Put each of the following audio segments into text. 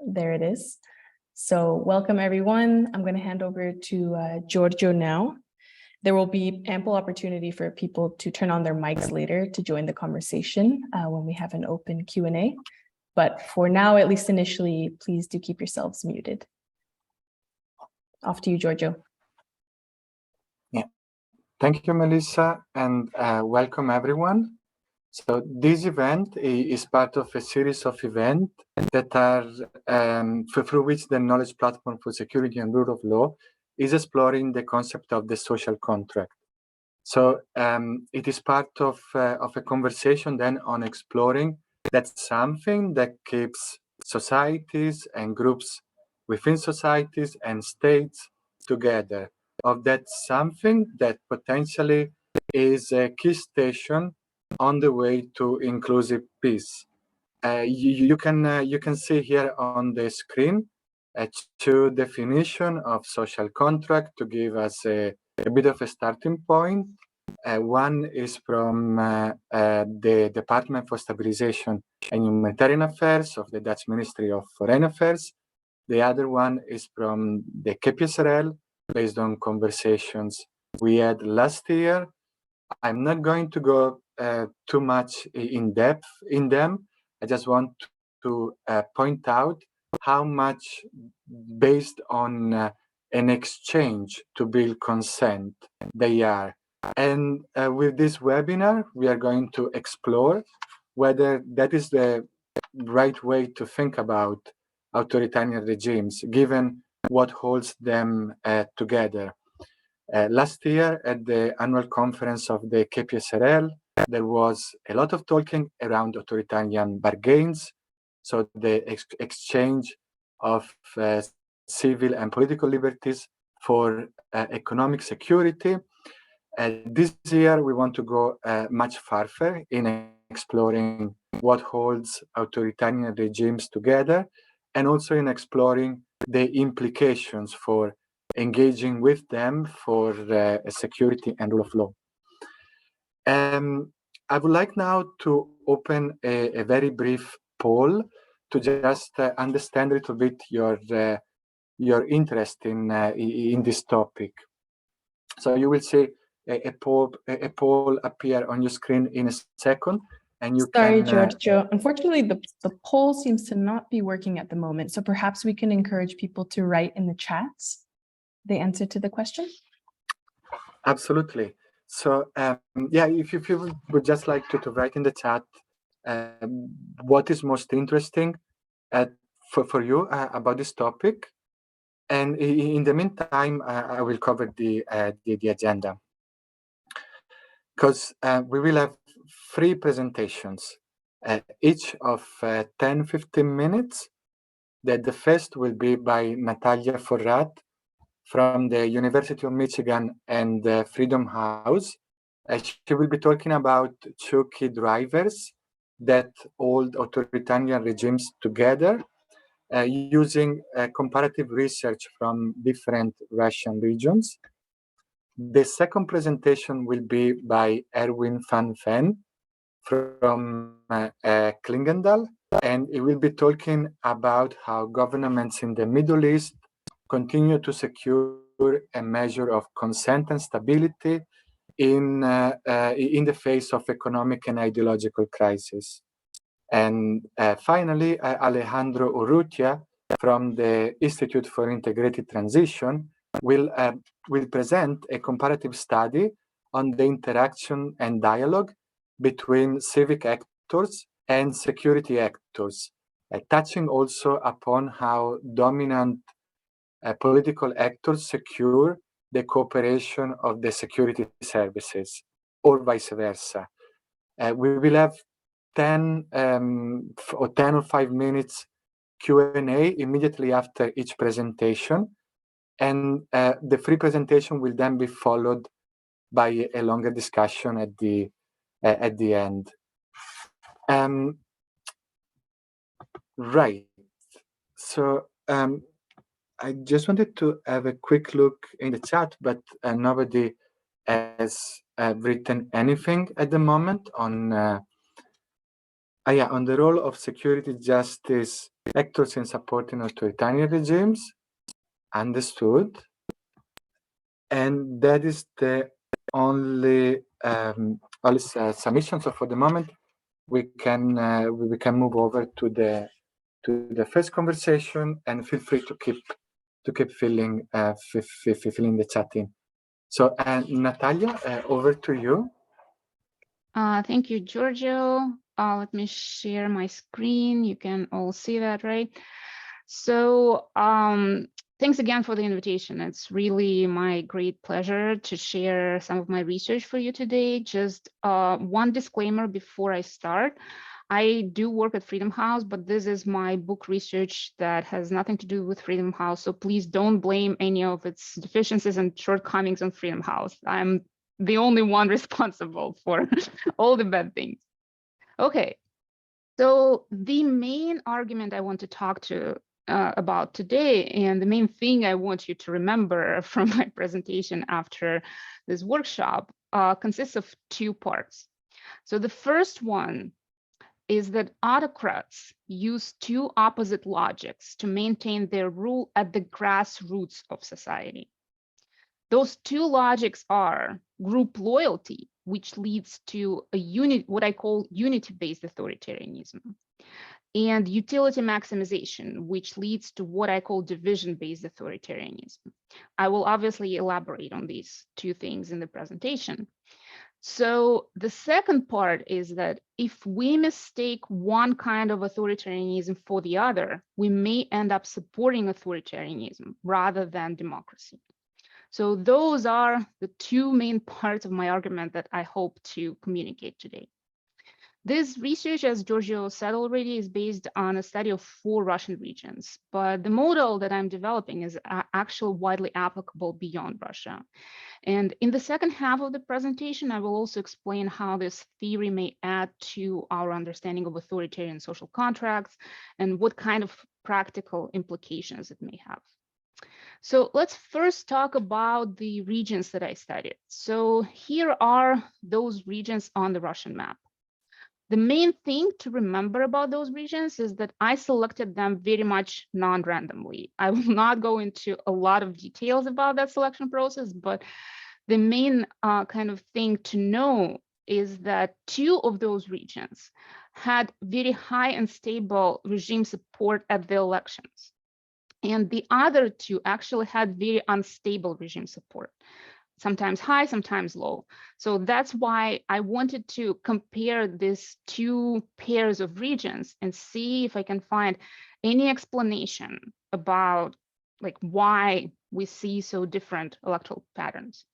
There it is. So welcome everyone. I'm going to hand over to Giorgio now. There will be ample opportunity for people to turn on their mics later to join the conversation when we have an open Q&A. But for now, at least initially, please do keep yourselves muted. Off to you, Giorgio. Yeah, thank you, Melissa, and welcome everyone. So this event is part of a series of events that are through which the Knowledge Platform for Security and Rule of Law is exploring the concept of the social contract. So it is part of a conversation then on exploring that's something that keeps societies and groups within societies and states together, of that something that potentially is a key station on the way to inclusive peace. You can see here on the screen two definitions of social contract to give us a bit of a starting point. One is from the Department for Stabilization and Humanitarian Affairs of the Dutch Ministry of Foreign Affairs. The other one is from the KPSRL, based on conversations we had last year. I'm not going to go too much in depth in them. I just want to point out how much based on an exchange to build consent they are. And with this webinar, we are going to explore whether that is the right way to think about authoritarian regimes, given what holds them together. Last year at the annual conference of the KPSRL, there was a lot of talking around authoritarian bargains, so the exchange of civil and political liberties for economic security. This year, we want to go much farther in exploring what holds authoritarian regimes together, and also in exploring the implications for engaging with them for security and rule of law. I would like now to open a very brief poll to just understand a little bit your interest in this topic. So you will see a poll appear on your screen in a second. And you Sorry, Giorgio. Unfortunately, the poll seems to not be working at the moment. So perhaps we can encourage people to write in the chats the answer to the question. Absolutely. So yeah, if you would just like to write in the chat what is most interesting for you about this topic. And in the meantime, I will cover the agenda. Because we will have 3 presentations, each of 10-15 minutes. The first will be by Natalia Forrat from the University of Michigan and Freedom House. She will be talking about 2 key drivers that hold authoritarian regimes together, using comparative research from different Russian regions. The second presentation will be by Erwin Van Veen from Clingendael, and he will be talking about how governments in the Middle East continue to secure a measure of consent and stability in the face of economic and ideological crisis. And finally, Alejandro Urrutia from the Institute for Integrated Transition will present a comparative study on the interaction and dialogue between civic actors and security actors, touching also upon how dominant political actors secure the cooperation of the security services, or vice versa. We will have 10 or 5 minutes Q&A immediately after each presentation, and the 3 presentation will then be followed by a longer discussion at the end. Right. So I just wanted to have a quick look in the chat, but nobody has written anything at the moment on on the role of security justice actors in supporting authoritarian regimes. Understood. And that is the only submission. So for the moment, we can move over to the first conversation, and feel free to keep filling the chat in. So Natalia, over to you. Thank you, Giorgio. Let me share my screen. You can all see that, right? So thanks again for the invitation. It's really my great pleasure to share some of my research for you today. Just one disclaimer before I start. I do work at Freedom House, but this is my book research that has nothing to do with Freedom House. So please don't blame any of its deficiencies and shortcomings on Freedom House. I'm the only one responsible for all the bad things. Okay, so the main argument I want to talk about today, and the main thing I want you to remember from my presentation after this workshop consists of two parts. So the first one is that autocrats use two opposite logics to maintain their rule at the grassroots of society. Those two logics are group loyalty, which leads to what I call unity-based authoritarianism, and utility maximization, which leads to what I call division-based authoritarianism. I will obviously elaborate on these two things in the presentation. So the second part is that if we mistake one kind of authoritarianism for the other, we may end up supporting authoritarianism rather than democracy. So those are the two main parts of my argument that I hope to communicate today. This research, as Giorgio said already, is based on a study of 4 Russian regions, but the model that I'm developing is actually widely applicable beyond Russia. And in the second half of the presentation, I will also explain how this theory may add to our understanding of authoritarian social contracts and what kind of practical implications it may have. So let's first talk about the regions that I studied. So here are those regions on the Russian map. The main thing to remember about those regions is that I selected them very much non-randomly. I will not go into a lot of details about that selection process, but the main kind of thing to know is that 2 of those regions had very high and stable regime support at the elections. And the other 2 actually had very unstable regime support, sometimes high, sometimes low. So that's why I wanted to compare these 2 pairs of regions and see if I can find any explanation about why we see so different electoral patterns.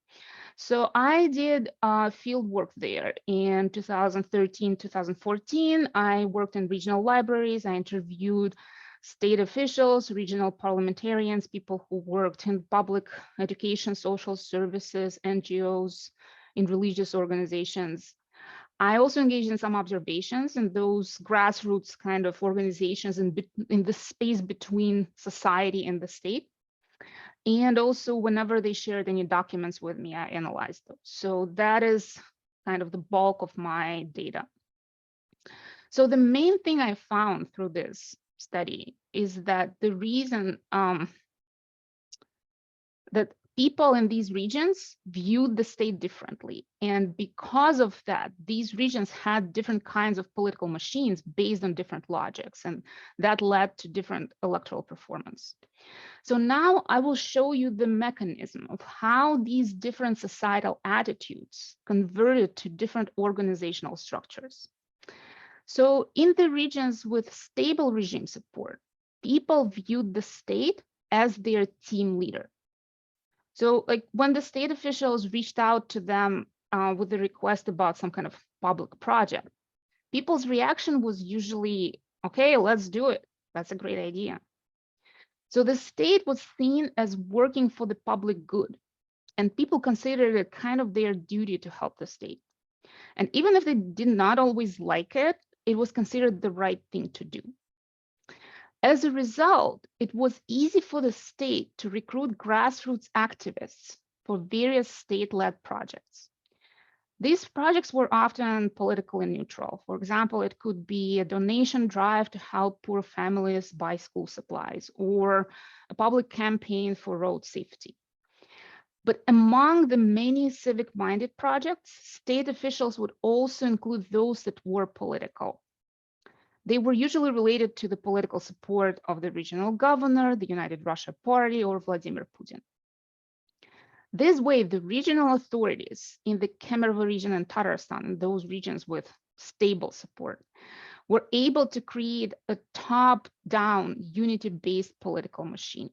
So I did field work there in 2013, 2014. I worked in regional libraries. I interviewed state officials, regional parliamentarians, people who worked in public education, social services, NGOs, in religious organizations. I also engaged in some observations in those grassroots kind of organizations in the space between society and the state. And also whenever they shared any documents with me, I analyzed those. So that is kind of the bulk of my data. So the main thing I found through this study is that the reason that people in these regions viewed the state differently. And because of that, these regions had different kinds of political machines based on different logics, and that led to different electoral performance. So now I will show you the mechanism of how these different societal attitudes converted to different organizational structures. So in the regions with stable regime support, people viewed the state as their team leader. So when the state officials reached out to them with a request about some kind of public project, people's reaction was usually, okay, let's do it. That's a great idea. So the state was seen as working for the public good, and people considered it kind of their duty to help the state. And even if they did not always like it, it was considered the right thing to do. As a result, it was easy for the state to recruit grassroots activists for various state-led projects. These projects were often politically neutral. For example, it could be a donation drive to help poor families buy school supplies, or a public campaign for road safety. But among the many civic-minded projects, state officials would also include those that were political. They were usually related to the political support of the regional governor, the United Russia Party, or Vladimir Putin. This way, the regional authorities in the Kemerovo region and Tatarstan, those regions with stable support, were able to create a top-down, unity-based political machine.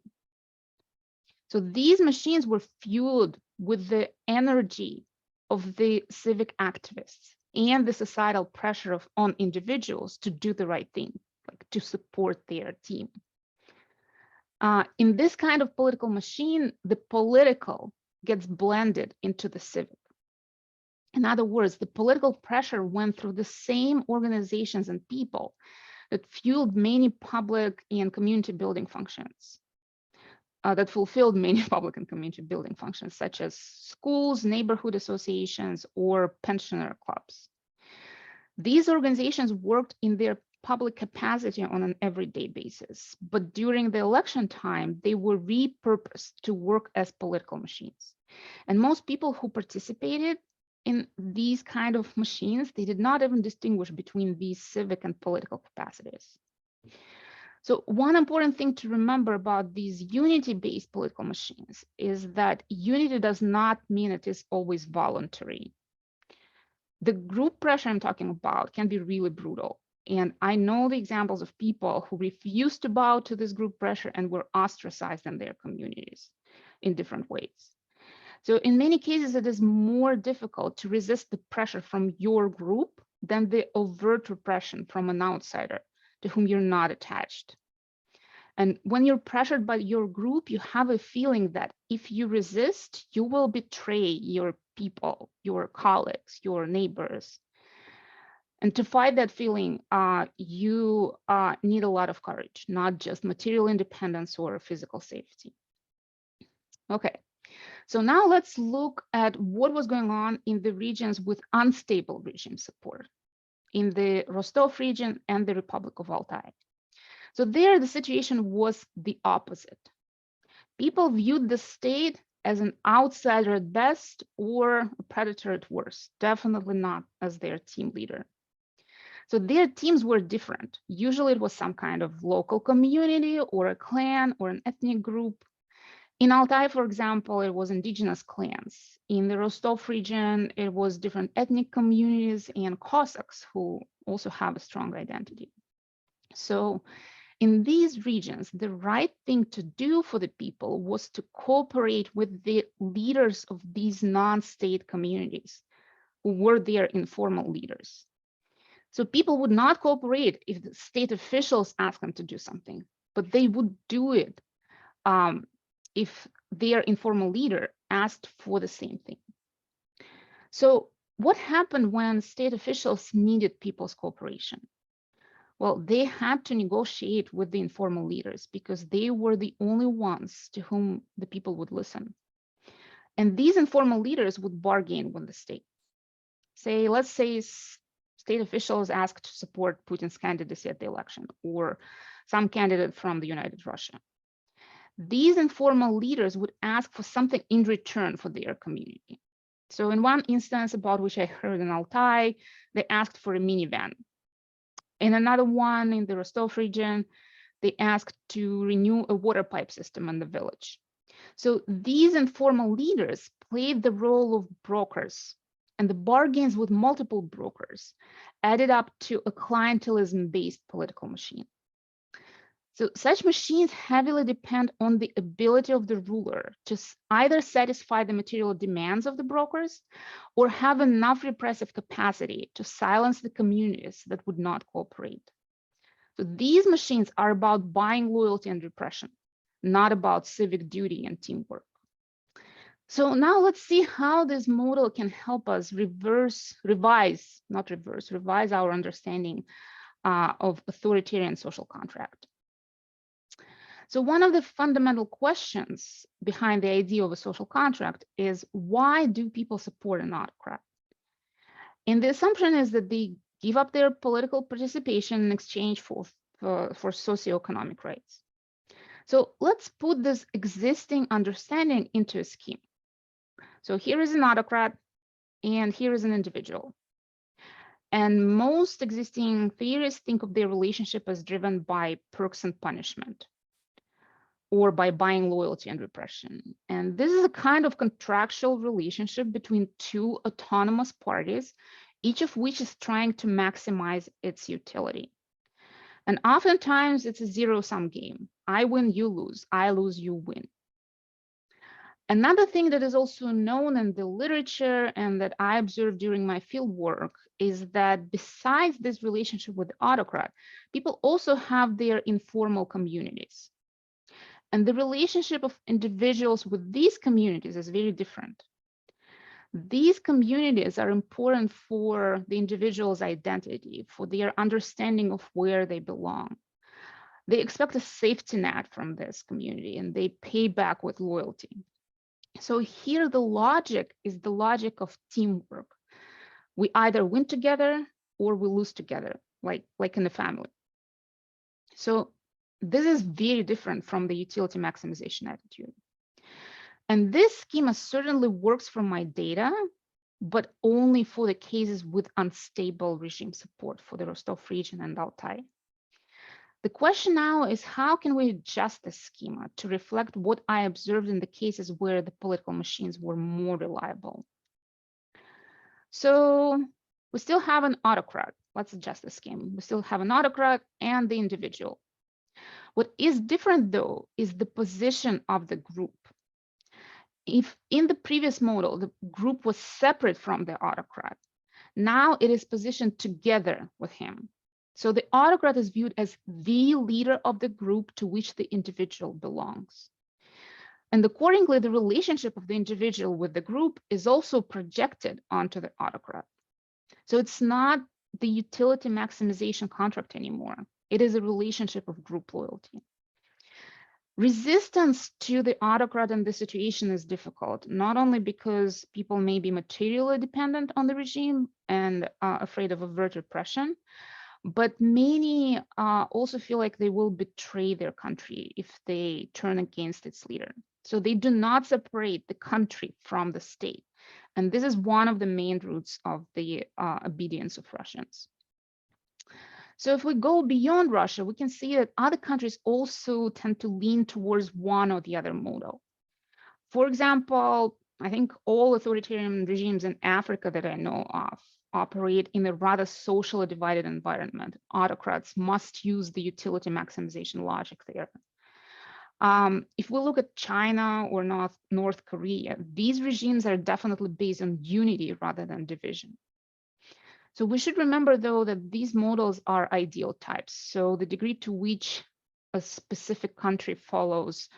So these machines were fueled with the energy of the civic activists and the societal pressure on individuals to do the right thing, like to support their team. In this kind of political machine, the political gets blended into the civic. In other words, the political pressure went through the same organizations and people that fueled many public and community building functions, that fulfilled many public and community building functions, such as schools, neighborhood associations, or pensioner clubs. These organizations worked in their public capacity on an everyday basis, but during the election time, they were repurposed to work as political machines. And most people who participated in these kind of machines, they did not even distinguish between these civic and political capacities. So one important thing to remember about these unity-based political machines is that unity does not mean it is always voluntary. The group pressure I'm talking about can be really brutal. And I know the examples of people who refused to bow to this group pressure and were ostracized in their communities in different ways. So in many cases, it is more difficult to resist the pressure from your group than the overt repression from an outsider to whom you're not attached. And when you're pressured by your group, you have a feeling that if you resist, you will betray your people, your colleagues, your neighbors. And to fight that feeling, you need a lot of courage, not just material independence or physical safety. Okay, so now let's look at what was going on in the regions with unstable regime support, in the Rostov region and the Republic of Altai. So there, the situation was the opposite. People viewed the state as an outsider at best or a predator at worst, definitely not as their team leader. So their teams were different. Usually it was some kind of local community or a clan or an ethnic group. In Altai, for example, it was indigenous clans. In the Rostov region, it was different ethnic communities and Cossacks who also have a strong identity. So in these regions, the right thing to do for the people was to cooperate with the leaders of these non-state communities who were their informal leaders. So people would not cooperate if the state officials asked them to do something, but they would do it if their informal leader asked for the same thing. So what happened when state officials needed people's cooperation? Well, they had to negotiate with the informal leaders because they were the only ones to whom the people would listen. And these informal leaders would bargain with the state. Let's say state officials asked to support Putin's candidacy at the election or some candidate from the United Russia. These informal leaders would ask for something in return for their community. So in one instance about which I heard in Altai, they asked for a minivan. In another one in the Rostov region, they asked to renew a water pipe system in the village. So these informal leaders played the role of brokers, and the bargains with multiple brokers added up to a clientelism-based political machine. So such machines heavily depend on the ability of the ruler to either satisfy the material demands of the brokers or have enough repressive capacity to silence the communities that would not cooperate. So these machines are about buying loyalty and repression, not about civic duty and teamwork. So now let's see how this model can help us revise our understanding of authoritarian social contract. So one of the fundamental questions behind the idea of a social contract is, why do people support an autocrat? And the assumption is that they give up their political participation in exchange for socioeconomic rights. So let's put this existing understanding into a scheme. So here is an autocrat, and here is an individual. And most existing theorists think of their relationship as driven by perks and punishment, or by buying loyalty and repression. And this is a kind of contractual relationship between two autonomous parties, each of which is trying to maximize its utility. And oftentimes it's a zero-sum game. I win, you lose. I lose, you win. Another thing that is also known in the literature and that I observed during my field work is that besides this relationship with the autocrat, people also have their informal communities. And the relationship of individuals with these communities is very different. These communities are important for the individual's identity, for their understanding of where they belong. They expect a safety net from this community and they pay back with loyalty. So here the logic is the logic of teamwork. We either win together or we lose together, like in the family. So this is very different from the utility maximization attitude. And this schema certainly works for my data, but only for the cases with unstable regime support for the Rostov region and Altai. The question now is, how can we adjust the schema to reflect what I observed in the cases where the political machines were more reliable? So we still have an autocrat. Let's adjust the scheme. We still have an autocrat and the individual. What is different, though, is the position of the group. If in the previous model, the group was separate from the autocrat, now it is positioned together with him. So the autocrat is viewed as the leader of the group to which the individual belongs. And accordingly, the relationship of the individual with the group is also projected onto the autocrat. So it's not the utility maximization contract anymore. It is a relationship of group loyalty. Resistance to the autocrat in this situation is difficult, not only because people may be materially dependent on the regime and afraid of overt repression, but many also feel like they will betray their country if they turn against its leader. So they do not separate the country from the state. And this is one of the main roots of the obedience of Russians. So if we go beyond Russia, we can see that other countries also tend to lean towards one or the other model. For example, I think all authoritarian regimes in Africa that I know of operate in a rather socially divided environment. Autocrats must use the utility maximization logic there. If we look at China or North Korea, these regimes are definitely based on unity rather than division. So we should remember, though, that these models are ideal types. So the degree to which a specific country follows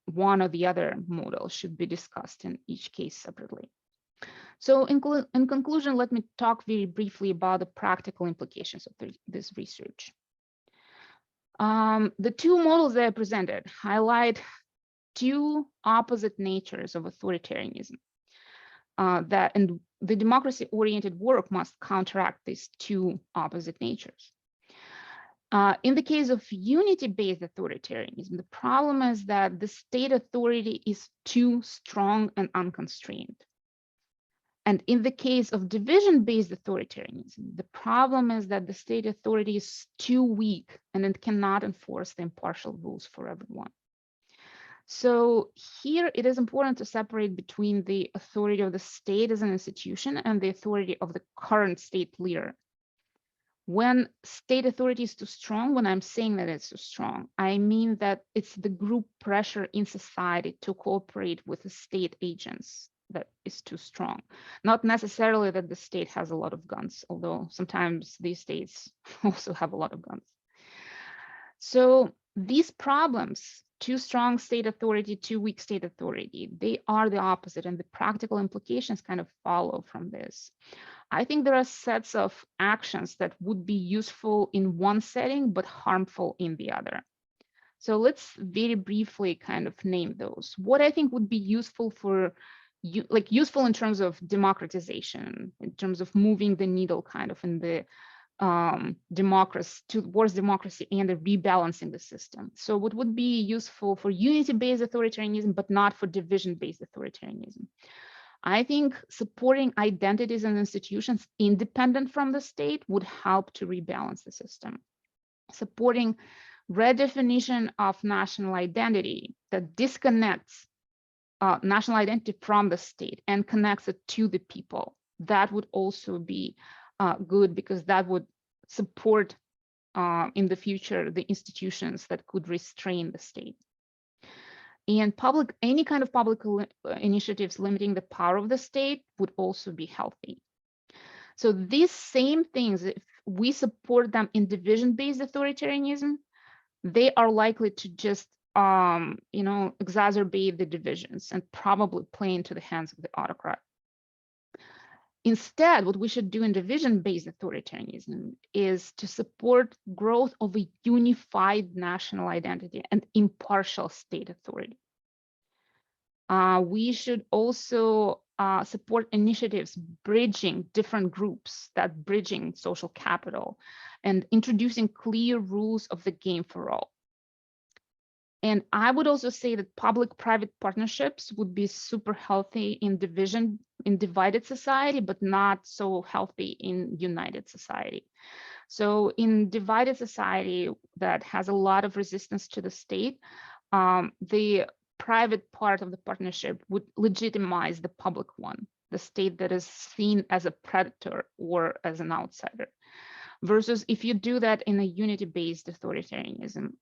one or the other model should be discussed in each case separately. So in conclusion, let me talk very briefly about the practical implications of this research. The two models that I presented highlight two opposite natures of authoritarianism. And the democracy-oriented work must counteract these two opposite natures. In the case of unity-based authoritarianism, the problem is that the state authority is too strong and unconstrained. And in the case of division-based authoritarianism, the problem is that the state authority is too weak and it cannot enforce the impartial rules for everyone. So here it is important to separate between the authority of the state as an institution and the authority of the current state leader. When state authority is too strong, when I'm saying that it's too strong, I mean that it's the group pressure in society to cooperate with the state agents that is too strong. Not necessarily that the state has a lot of guns, although sometimes these states also have a lot of guns. So these problems, too strong state authority, too weak state authority, they are the opposite, and the practical implications kind of follow from this. I think there are sets of actions that would be useful in one setting, but harmful in the other. So let's very briefly kind of name those. What I think would be useful for useful in terms of democratization, in terms of moving the needle kind of in the democracy towards democracy and the rebalancing the system. So what would be useful for unity-based authoritarianism, but not for division-based authoritarianism? I think supporting identities and institutions independent from the state would help to rebalance the system. Supporting redefinition of national identity that disconnects national identity from the state and connects it to the people. That would also be good, because that would support in the future the institutions that could restrain the state. And any kind of public initiatives limiting the power of the state would also be healthy. So these same things, if we support them in division-based authoritarianism, they are likely to just exacerbate the divisions and probably play into the hands of the autocrat. Instead, what we should do in division-based authoritarianism is to support growth of a unified national identity and impartial state authority. We should also support initiatives bridging different groups, that bridging social capital, and introducing clear rules of the game for all. And I would also say that public-private partnerships would be super healthy in divided society, but not so healthy in united society. So in divided society that has a lot of resistance to the state, the private part of the partnership would legitimize the public one, the state that is seen as a predator or as an outsider. Versus if you do that in a unity-based authoritarianism,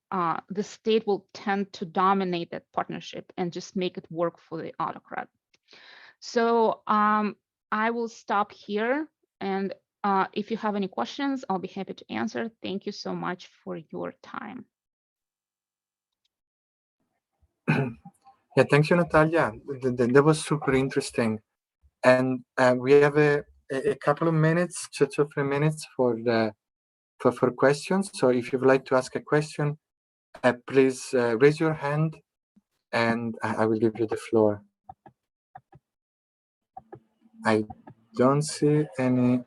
the state will tend to dominate that partnership and just make it work for the autocrat. So I will stop here, and if you have any questions, I'll be happy to answer. Thank you so much for your time. Yeah, thank you, Natalia. That was super interesting. And we have a couple of minutes, 2 to 3 minutes for questions. So if you'd like to ask a question, please raise your hand and I will give you the floor. I don't see any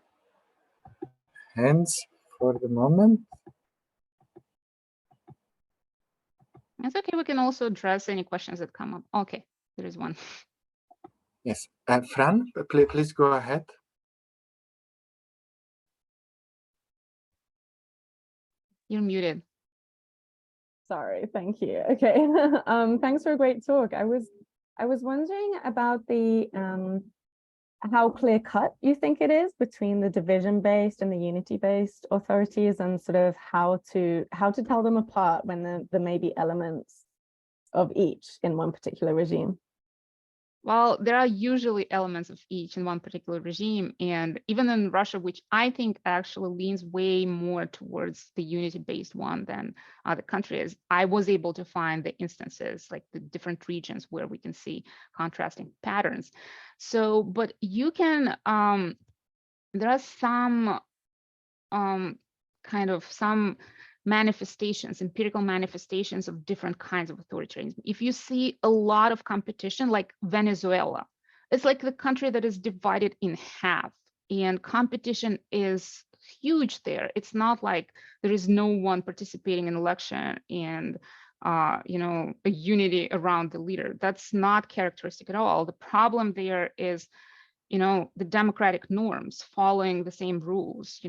hands for the moment. It's okay, we can also address any questions that come up. Okay, there is one. Yes, Fran, please go ahead. You're muted. Sorry, thank you. Okay, thanks for a great talk. I was wondering about the how clear-cut you think it is between the division-based and the unity-based authorities, and sort of how to tell them apart when there may be elements of each in one particular regime. Well, there are usually elements of each in one particular regime, and even in Russia, which I think actually leans way more towards the unity-based one than other countries, I was able to find the instances, like the different regions where we can see contrasting patterns. So, but you can, there are some some manifestations, empirical manifestations of different kinds of authoritarianism. If you see a lot of competition, like Venezuela, it's like the country that is divided in half, and competition is huge there. It's not like there is no one participating in election and a unity around the leader. That's not characteristic at all. The problem there is the democratic norms, following the same rules.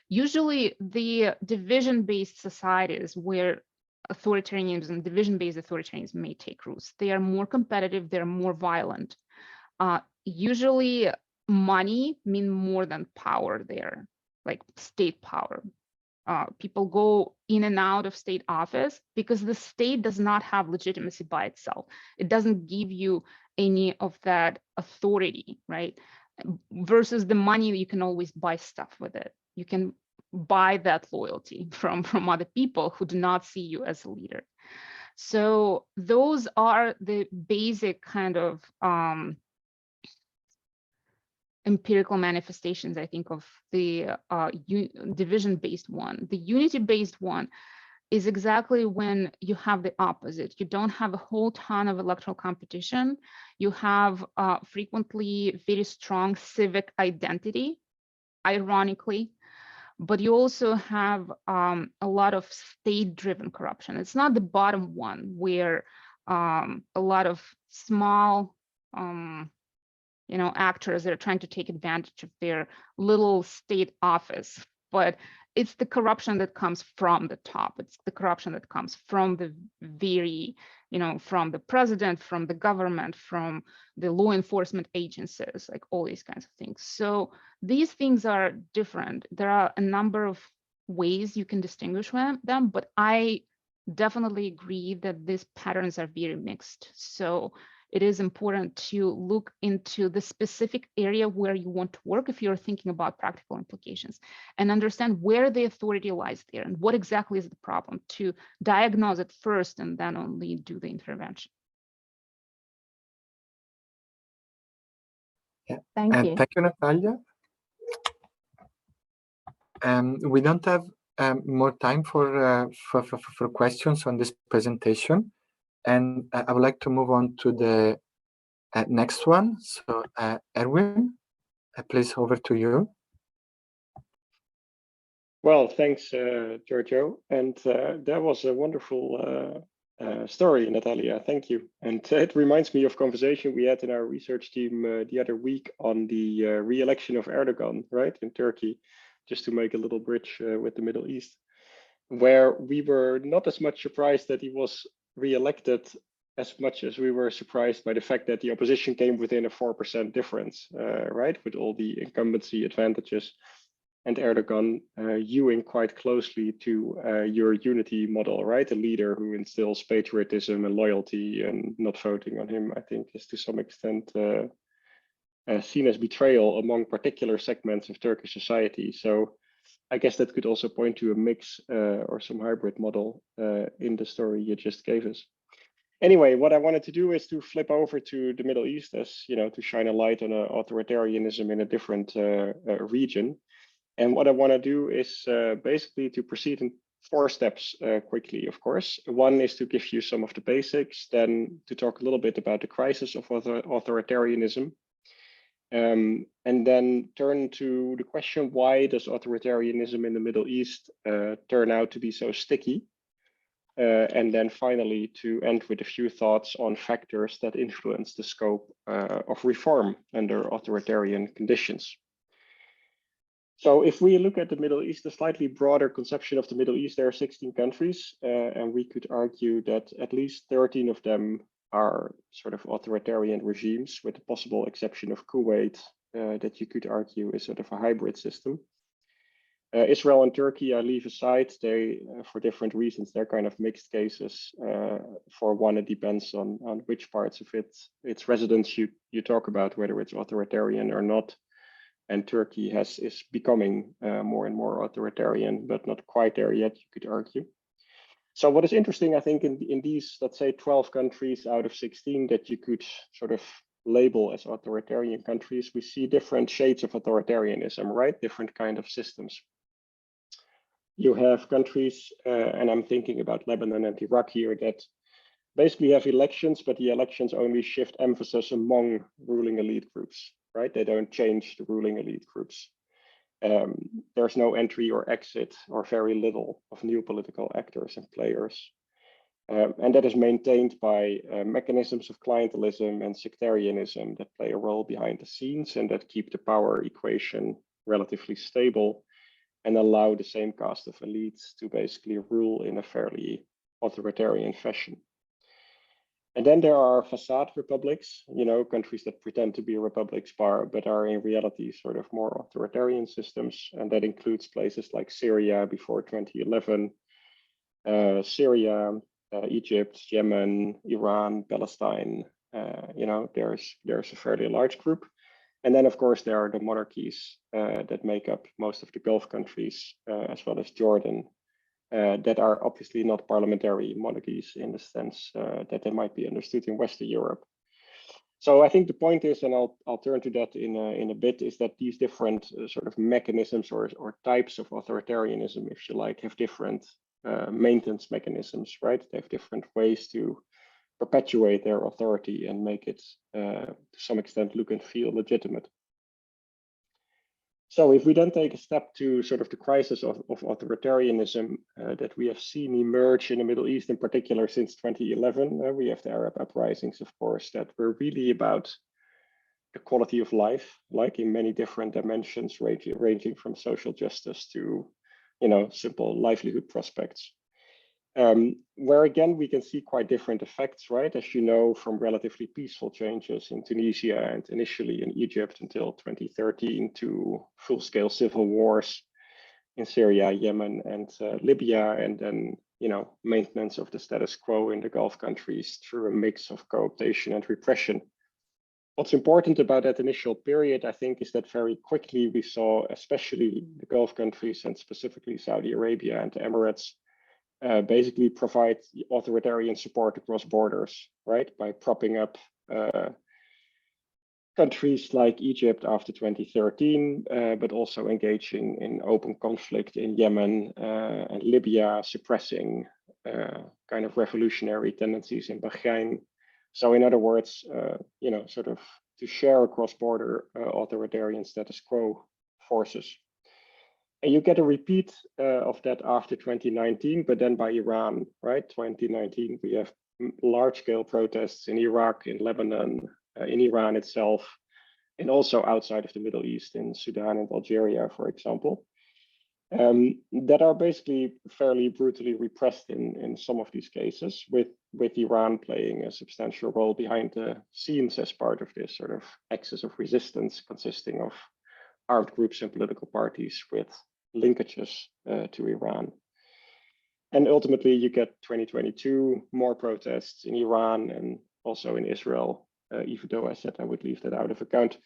Usually the division-based societies where authoritarianism, division-based authoritarianism may take roots, they are more competitive, they're more violent. Usually money means more than power there, like state power. People go in and out of state office because the state does not have legitimacy by itself. It doesn't give you any of that authority, right? Versus the money, you can always buy stuff with it. You can buy that loyalty from other people who do not see you as a leader. So those are the basic kind of empirical manifestations, I think, of the division-based one. The unity-based one is exactly when you have the opposite. You don't have a whole ton of electoral competition. You have frequently very strong civic identity, ironically, but you also have a lot of state-driven corruption. It's not the bottom one where a lot of small actors that are trying to take advantage of their little state office, but it's the corruption that comes from the top. It's the corruption that comes from the very, from the president, from the government, from the law enforcement agencies, like all these kinds of things. So these things are different. There are a number of ways you can distinguish them, but I definitely agree that these patterns are very mixed. So it is important to look into the specific area where you want to work if you're thinking about practical implications, and understand where the authority lies there and what exactly is the problem, to diagnose it first and then only do the intervention. Yeah. Thank you. Thank you, Natalia. We don't have more time for questions on this presentation, and I would like to move on to the next one. So, Erwin, please, over to you. Well, thanks, Giorgio. And that was a wonderful story, Natalia. Thank you. And it reminds me of conversation we had in our research team the other week on the re-election of Erdogan, right, in Turkey, just to make a little bridge with the Middle East, where we were not as much surprised that he was re-elected as much as we were surprised by the fact that the opposition came within a 4% difference, right, with all the incumbency advantages, and Erdogan hewing quite closely to your unity model, right? A leader who instills patriotism and loyalty, and not voting on him, I think, is to some extent seen as betrayal among particular segments of Turkish society. So I guess that could also point to a mix or some hybrid model in the story you just gave us. Anyway, what I wanted to do is to flip over to the Middle East, as to shine a light on authoritarianism in a different region. And what I want to do is basically to proceed in 4 steps quickly, of course. One is to give you some of the basics, then to talk a little bit about the crisis of authoritarianism, and then turn to the question, why does authoritarianism in the Middle East turn out to be so sticky? And then finally to end with a few thoughts on factors that influence the scope of reform under authoritarian conditions. So if we look at the Middle East, a slightly broader conception of the Middle East, there are 16 countries, and we could argue that at least 13 of them are sort of authoritarian regimes, with the possible exception of Kuwait, that you could argue is sort of a hybrid system. Israel and Turkey I leave aside. They, for different reasons, they're kind of mixed cases. For one, it depends on which parts of its residents you talk about, whether it's authoritarian or not. And Turkey is becoming more and more authoritarian, but not quite there yet, you could argue. So what is interesting, I think, in these, let's say, 12 countries out of 16 that you could sort of label as authoritarian countries, we see different shades of authoritarianism, right? Different kind of systems. You have countries, and I'm thinking about Lebanon and Iraq here, that basically have elections, but the elections only shift emphasis among ruling elite groups, right? They don't change the ruling elite groups. There's no entry or exit, or very little, of new political actors and players. And that is maintained by mechanisms of clientelism and sectarianism that play a role behind the scenes and that keep the power equation relatively stable and allow the same cast of elites to basically rule in a fairly authoritarian fashion. And then there are facade republics, countries that pretend to be republics but are in reality sort of more authoritarian systems. And that includes places like Syria before 2011, Syria, Egypt, Yemen, Iran, Palestine. There's a fairly large group. And then, of course, there are the monarchies that make up most of the Gulf countries, as well as Jordan, that are obviously not parliamentary monarchies in the sense that they might be understood in Western Europe. So I think the point is, and I'll turn to that in a bit, is that these different sort of mechanisms or types of authoritarianism, if you like, have different maintenance mechanisms, right? They have different ways to perpetuate their authority and make it, to some extent, look and feel legitimate. So if we then take a step to sort of the crisis of authoritarianism that we have seen emerge in the Middle East, in particular since 2011, we have the Arab uprisings, of course, that were really about the quality of life, like in many different dimensions, ranging from social justice to, simple livelihood prospects. Where again, we can see quite different effects, right? As you know, from relatively peaceful changes in Tunisia and initially in Egypt until 2013 to full-scale civil wars in Syria, Yemen, and Libya, and then, maintenance of the status quo in the Gulf countries through a mix of cooptation and repression. What's important about that initial period, I think, is that very quickly we saw, especially the Gulf countries and specifically Saudi Arabia and the Emirates, basically provide authoritarian support across borders, right? By propping up countries like Egypt after 2013, but also engaging in open conflict in Yemen and Libya, suppressing kind of revolutionary tendencies in Bahrain. So in other words, sort of to share across border authoritarian status quo forces. And you get a repeat of that after 2019, but then by Iran, right? 2019, we have large-scale protests in Iraq, in Lebanon, in Iran itself, and also outside of the Middle East, in Sudan and Algeria, for example, that are basically fairly brutally repressed in some of these cases, with Iran playing a substantial role behind the scenes as part of this sort of axis of resistance consisting of armed groups and political parties with linkages to Iran. And ultimately, you get 2022, more protests in Iran and also in Israel, even though I said I would leave that out of account.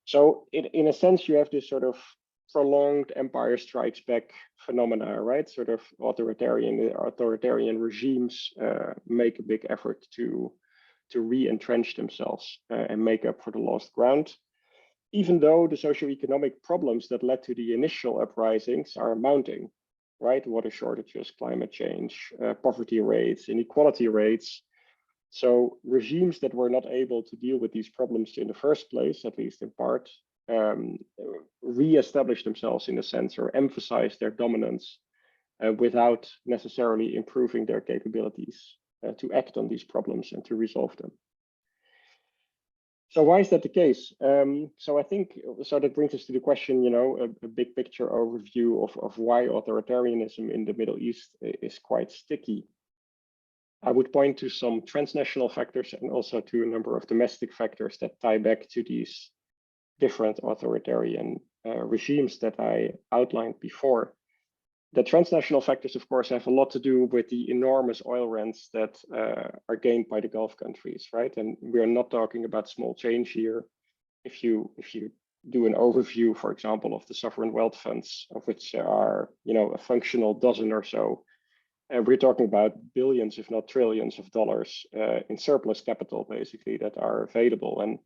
So in a sense, you have this sort of prolonged empire strikes back phenomena, right? Sort of authoritarian regimes make a big effort to re-entrench themselves and make up for the lost ground, even though the socioeconomic problems that led to the initial uprisings are mounting, right? Water shortages, climate change, poverty rates, inequality rates. So regimes that were not able to deal with these problems in the first place, at least in part, re-establish themselves in a sense or emphasize their dominance without necessarily improving their capabilities to act on these problems and to resolve them. So why is that the case? So I think, so that brings us to the question, a big picture overview of why authoritarianism in the Middle East is quite sticky. I would point to some transnational factors and also to a number of domestic factors that tie back to these different authoritarian regimes that I outlined before. The transnational factors, of course, have a lot to do with the enormous oil rents that are gained by the Gulf countries, right? And we are not talking about small change here. If you do an overview, for example, of the sovereign wealth funds, of which there are, a functional dozen or so, we're talking about billions, if not trillions of dollars in surplus capital, basically, that are available. And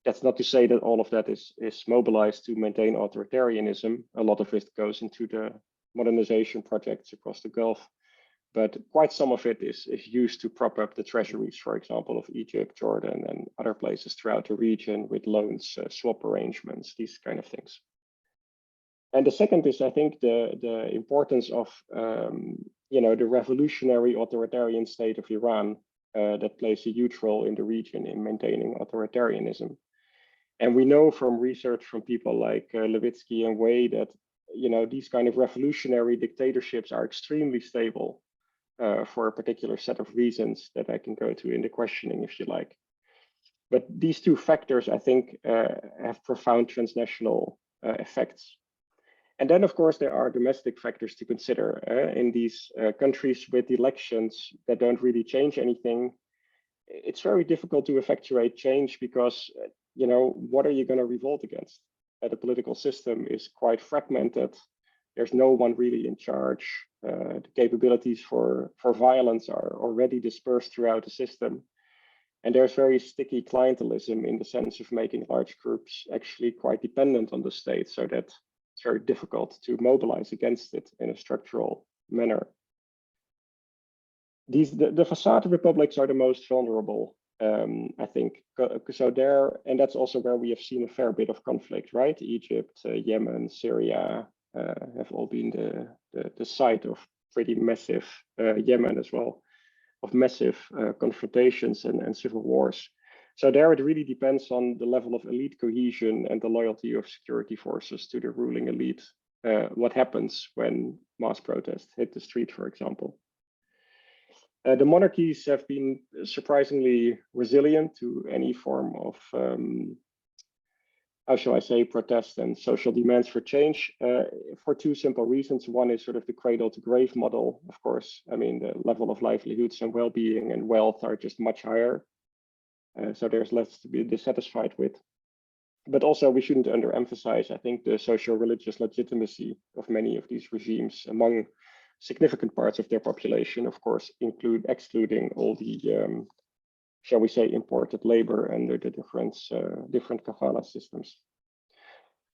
that's not to say that all of that is mobilized to maintain authoritarianism. A lot of it goes into the modernization projects across the Gulf, but quite some of it is used to prop up the treasuries, for example, of Egypt, Jordan, and other places throughout the region with loans, swap arrangements, these kind of things. And the second is, I think, the importance of the revolutionary authoritarian state of Iran that plays a huge role in the region in maintaining authoritarianism. And we know from research from people like Levitsky and Wei that these kind of revolutionary dictatorships are extremely stable for a particular set of reasons that I can go to in the questioning if you like. But these two factors, I think, have profound transnational effects. And then, of course, there are domestic factors to consider in these countries with elections that don't really change anything. It's very difficult to effectuate change because, what are you going to revolt against? The political system is quite fragmented. There's no one really in charge. The capabilities for violence are already dispersed throughout the system. And there's very sticky clientelism in the sense of making large groups actually quite dependent on the state, so that it's very difficult to mobilize against it in a structural manner. the facade republics are the most vulnerable, I think. So there, and that's also where we have seen a fair bit of conflict, right? Egypt, Yemen, Syria have all been the site of pretty massive, Yemen as well, of massive confrontations and civil wars. So there it really depends on the level of elite cohesion and the loyalty of security forces to the ruling elite. What happens when mass protests hit the street, for example. The monarchies have been surprisingly resilient to any form of, how shall I say, protest and social demands for change, for two simple reasons. One is sort of the cradle to grave model, of course. I mean, the level of livelihoods and well-being and wealth are just much higher. So there's less to be dissatisfied with. But also we shouldn't underemphasize, I think, the socio-religious legitimacy of many of these regimes among significant parts of their population, of course, excluding all the, shall we say, imported labor under the different kafala systems.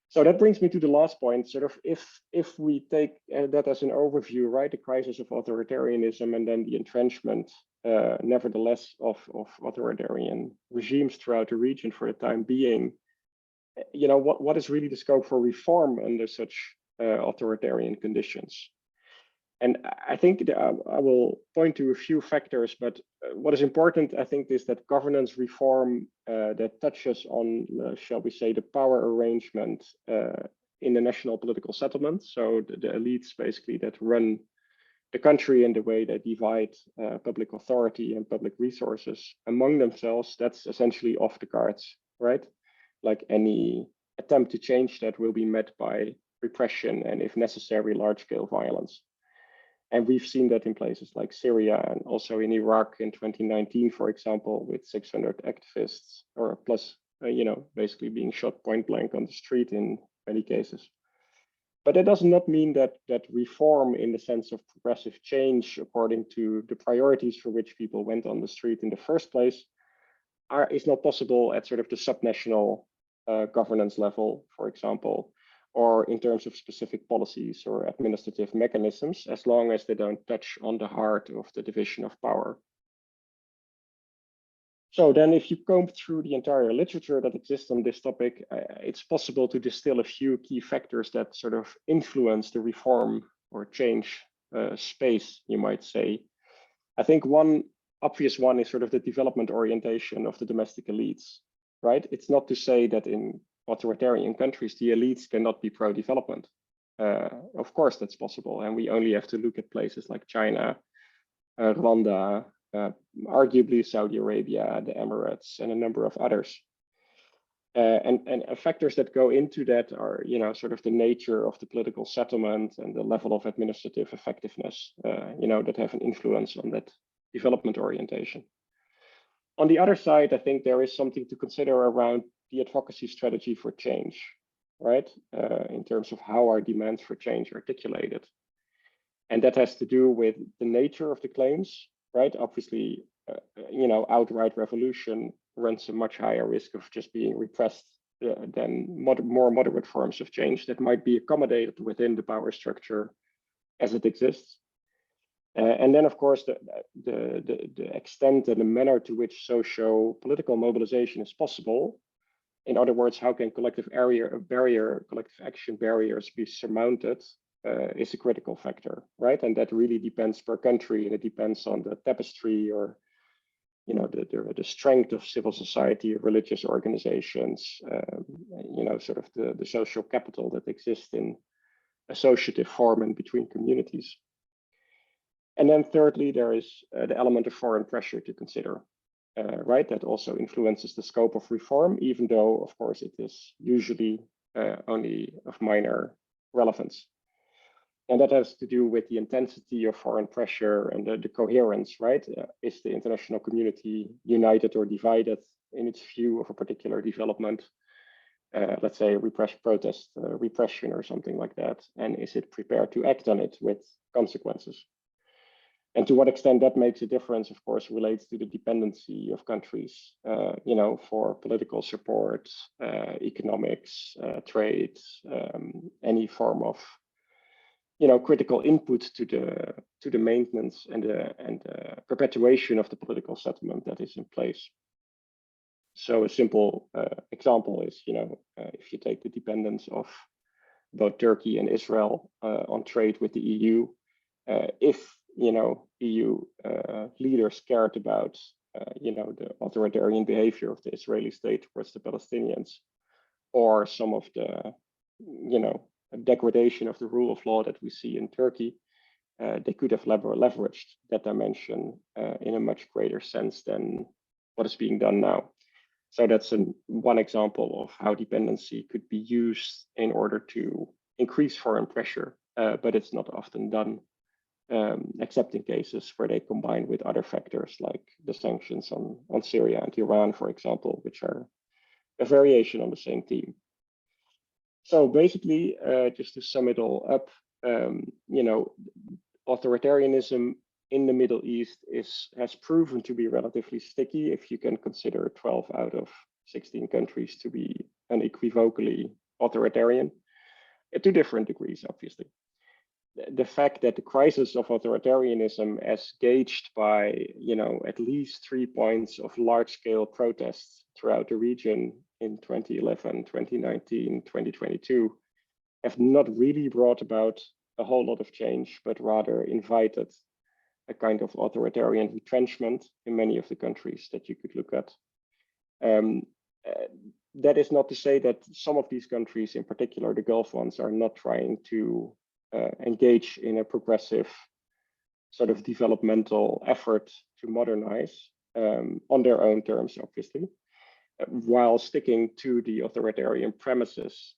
So that brings me to the last point, sort of if we take that as an overview, right, the crisis of authoritarianism and then the entrenchment, nevertheless, of authoritarian regimes throughout the region for the time being, you know, what is really the scope for reform under such authoritarian conditions? And I think I will point to a few factors, but what is important, I think, is that governance reform that touches on, shall we say, the power arrangement in the national political settlement. So the elites basically that run the country and the way they divide public authority and public resources among themselves, that's essentially off the cards, right? Like any attempt to change that will be met by repression and, if necessary, large-scale violence. And we've seen that in places like Syria and also in Iraq in 2019, for example, with 600 activists or plus, you know, basically being shot point blank on the street in many cases. But that does not mean that reform in the sense of progressive change according to the priorities for which people went on the street in the first place is not possible at sort of the subnational governance level, for example, or in terms of specific policies or administrative mechanisms, as long as they don't touch on the heart of the division of power. So then if you comb through the entire literature that exists on this topic, it's possible to distill a few key factors that sort of influence the reform or change space, you might say. I think one obvious one is sort of the development orientation of the domestic elites, right? It's not to say that in authoritarian countries, the elites cannot be pro-development. Of course, that's possible. And we only have to look at places like China, Rwanda, arguably Saudi Arabia, the Emirates, and a number of others. And factors that go into that are, you know, sort of the nature of the political settlement and the level of administrative effectiveness, you know, that have an influence on that development orientation. On the other side, I think there is something to consider around the advocacy strategy for change, right? In terms of how our demands for change are articulated. And that has to do with the nature of the claims, right? Obviously, you know, outright revolution runs a much higher risk of just being repressed than more moderate forms of change that might be accommodated within the power structure as it exists. And then, of course, the extent and the manner to which socio-political mobilization is possible. In other words, how can collective action barriers be surmounted is a critical factor, right? And that really depends per country, and it depends on the tapestry or, you know, the strength of civil society, religious organizations, you know, sort of the social capital that exists in associative form and between communities. And then thirdly, there is the element of foreign pressure to consider, right? That also influences the scope of reform, even though, of course, it is usually only of minor relevance. And that has to do with the intensity of foreign pressure and the coherence, right? Is the international community united or divided in its view of a particular development? Let's say repression or something like that. And is it prepared to act on it with consequences? And to what extent that makes a difference, of course, relates to the dependency of countries, you know, for political support, economics, trade, any form of critical input to the maintenance and the perpetuation of the political settlement that is in place. So a simple example is, if you take the dependence of both Turkey and Israel on trade with the EU, if EU leaders cared about the authoritarian behavior of the Israeli state towards the Palestinians, or some of the degradation of the rule of law that we see in Turkey, they could have leveraged that dimension in a much greater sense than what is being done now. So that's one example of how dependency could be used in order to increase foreign pressure, but it's not often done, except in cases where they combine with other factors like the sanctions on Syria and Iran, for example, which are a variation on the same theme. So basically, just to sum it all up, authoritarianism in the Middle East has proven to be relatively sticky if you can consider 12 out of 16 countries to be unequivocally authoritarian, to different degrees, obviously. The fact that the crisis of authoritarianism, as gauged by at least 3 points of large-scale protests throughout the region in 2011, 2019, 2022, have not really brought about a whole lot of change, but rather invited a kind of authoritarian retrenchment in many of the countries that you could look at. That is not to say that some of these countries, in particular the Gulf ones, are not trying to engage in a progressive sort of developmental effort to modernize on their own terms, obviously, while sticking to the authoritarian premises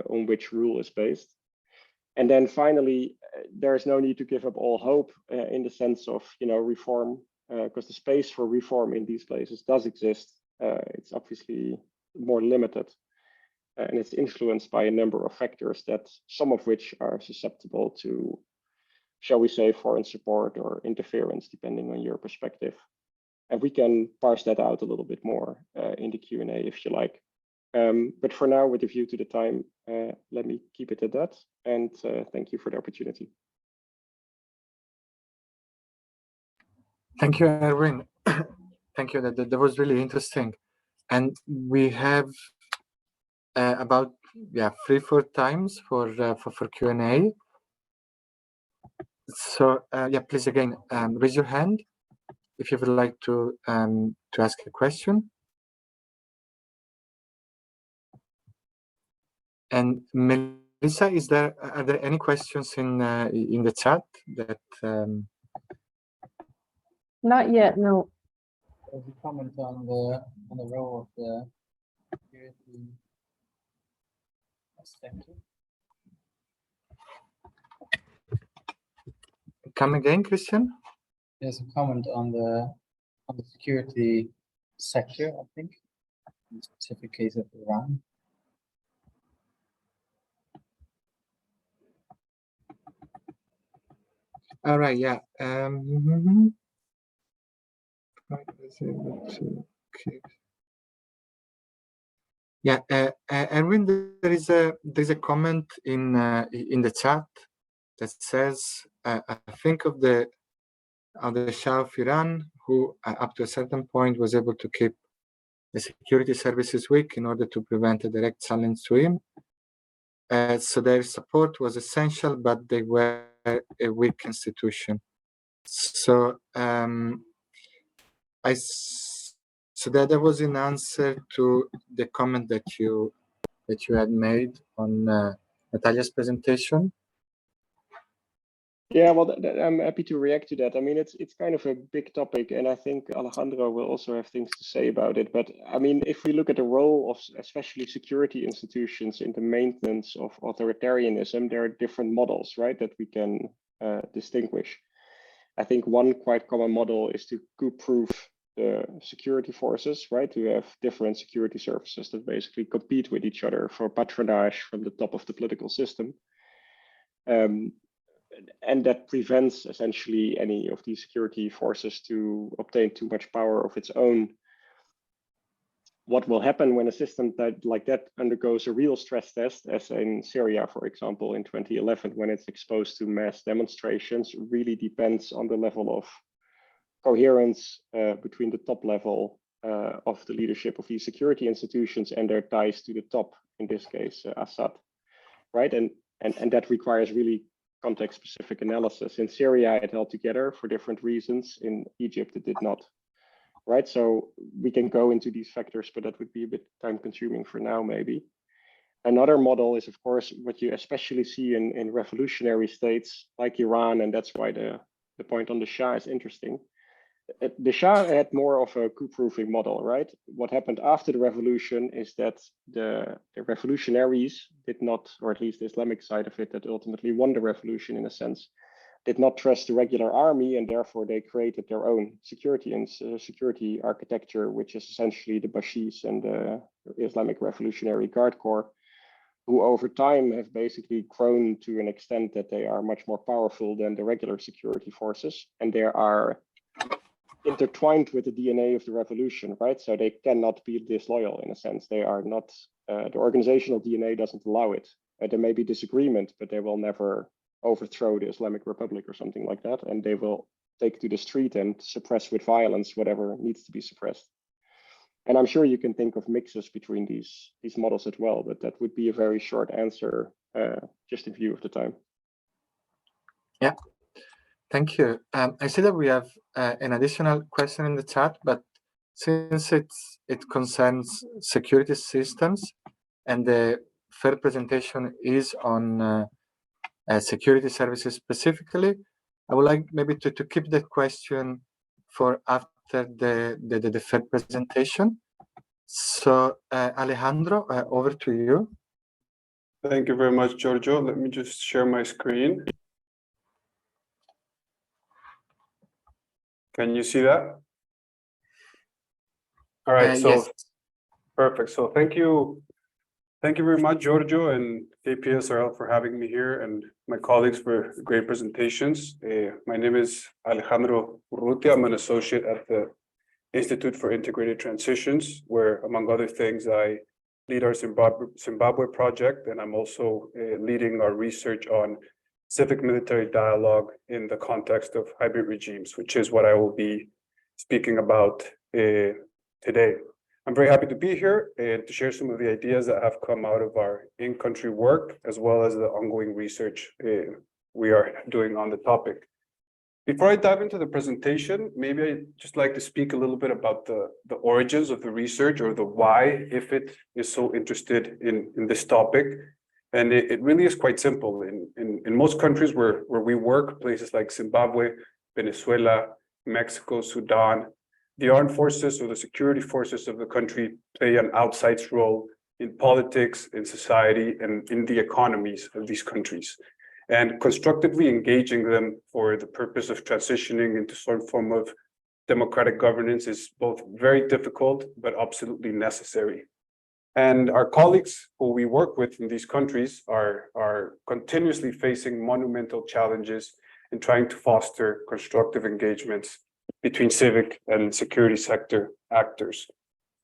on which rule is based. And then finally, there is no need to give up all hope in the sense of reform, because the space for reform in these places does exist. It's obviously more limited, and it's influenced by a number of factors, that some of which are susceptible to, shall we say, foreign support or interference, depending on your perspective. And we can parse that out a little bit more in the Q&A if you like. But for now, with a view to the time, let me keep it at that. And thank you for the opportunity. Thank you, Erwin. Thank you. That was really interesting. And we have about 3-4 times for Q&A. So please again raise your hand if you would like to ask a question. And Melissa, are there any questions in the chat that? Not yet, no. There's a comment on the role of the security sector. Come again, Christian? There's a comment on the security sector, I think, in the specific case of Iran. All right, yeah. Yeah, Erwin, there's a comment in the chat that says, I think of the Shah of Iran, who up to a certain point was able to keep the security services weak in order to prevent a direct challenge to him. So their support was essential, but they were a weak institution. So so that was an answer to the comment that you had made on Natalia's presentation. Yeah, well, I'm happy to react to that. I mean, it's kind of a big topic, and I think Alejandro will also have things to say about it. But I mean, if we look at the role of especially security institutions in the maintenance of authoritarianism, there are different models, right, that we can distinguish. I think one quite common model is to coup-proof the security forces, right? To have different security services that basically compete with each other for patronage from the top of the political system. And that prevents essentially any of these security forces to obtain too much power of its own. what will happen when a system like that undergoes a real stress test, as in Syria, for example, in 2011, when it's exposed to mass demonstrations, really depends on the level of coherence between the top level of the leadership of these security institutions and their ties to the top, in this case, Assad, right? And that requires really context-specific analysis. In Syria, it held together for different reasons. In Egypt, it did not. Right, so we can go into these factors, but that would be a bit time-consuming for now, maybe. Another model is, of course, what you especially see in revolutionary states like Iran, and that's why the point on the Shah is interesting. The Shah had more of a coup-proofing model, right? What happened after the revolution is that the revolutionaries did not, or at least the Islamic side of it that ultimately won the revolution in a sense, did not trust the regular army, and therefore they created their own security and security architecture, which is essentially the Bashis and the Islamic Revolutionary Guard Corps, who over time have basically grown to an extent that they are much more powerful than the regular security forces, and they are intertwined with the DNA of the revolution, right? So they cannot be disloyal in a sense. They are not, the organizational DNA doesn't allow it. There may be disagreement, but they will never overthrow the Islamic Republic or something like that, and they will take to the street and suppress with violence whatever needs to be suppressed. And I'm sure you can think of mixes between these models as well, but that would be a very short answer, just in view of the time. Yeah, thank you. I see that we have an additional question in the chat, but since it concerns security systems and the third presentation is on security services specifically, I would like maybe to keep that question for after the third presentation. So Alejandro, over to you. Thank you very much, Giorgio. Let me just share my screen. Can you see that? All right, so yes. Perfect. So thank you very much, Giorgio and KPSRL for having me here, and my colleagues for great presentations. My name is Alejandro Urrutia. I'm an associate at the Institute for Integrated Transitions, where, among other things, I lead our Zimbabwe project, and I'm also leading our research on civic military dialogue in the context of hybrid regimes, which is what I will be speaking about today. I'm very happy to be here and to share some of the ideas that have come out of our in-country work, as well as the ongoing research we are doing on the topic. Before I dive into the presentation, maybe I'd just like to speak a little bit about the origins of the research, or the why, if it is so interested in this topic. And it really is quite simple. In most countries where we work, places like Zimbabwe, Venezuela, Mexico, Sudan, the armed forces or the security forces of the country play an outsized role in politics, in society, and in the economies of these countries. And constructively engaging them for the purpose of transitioning into some form of democratic governance is both very difficult, but absolutely necessary. And our colleagues who we work with in these countries are continuously facing monumental challenges in trying to foster constructive engagements between civic and security sector actors.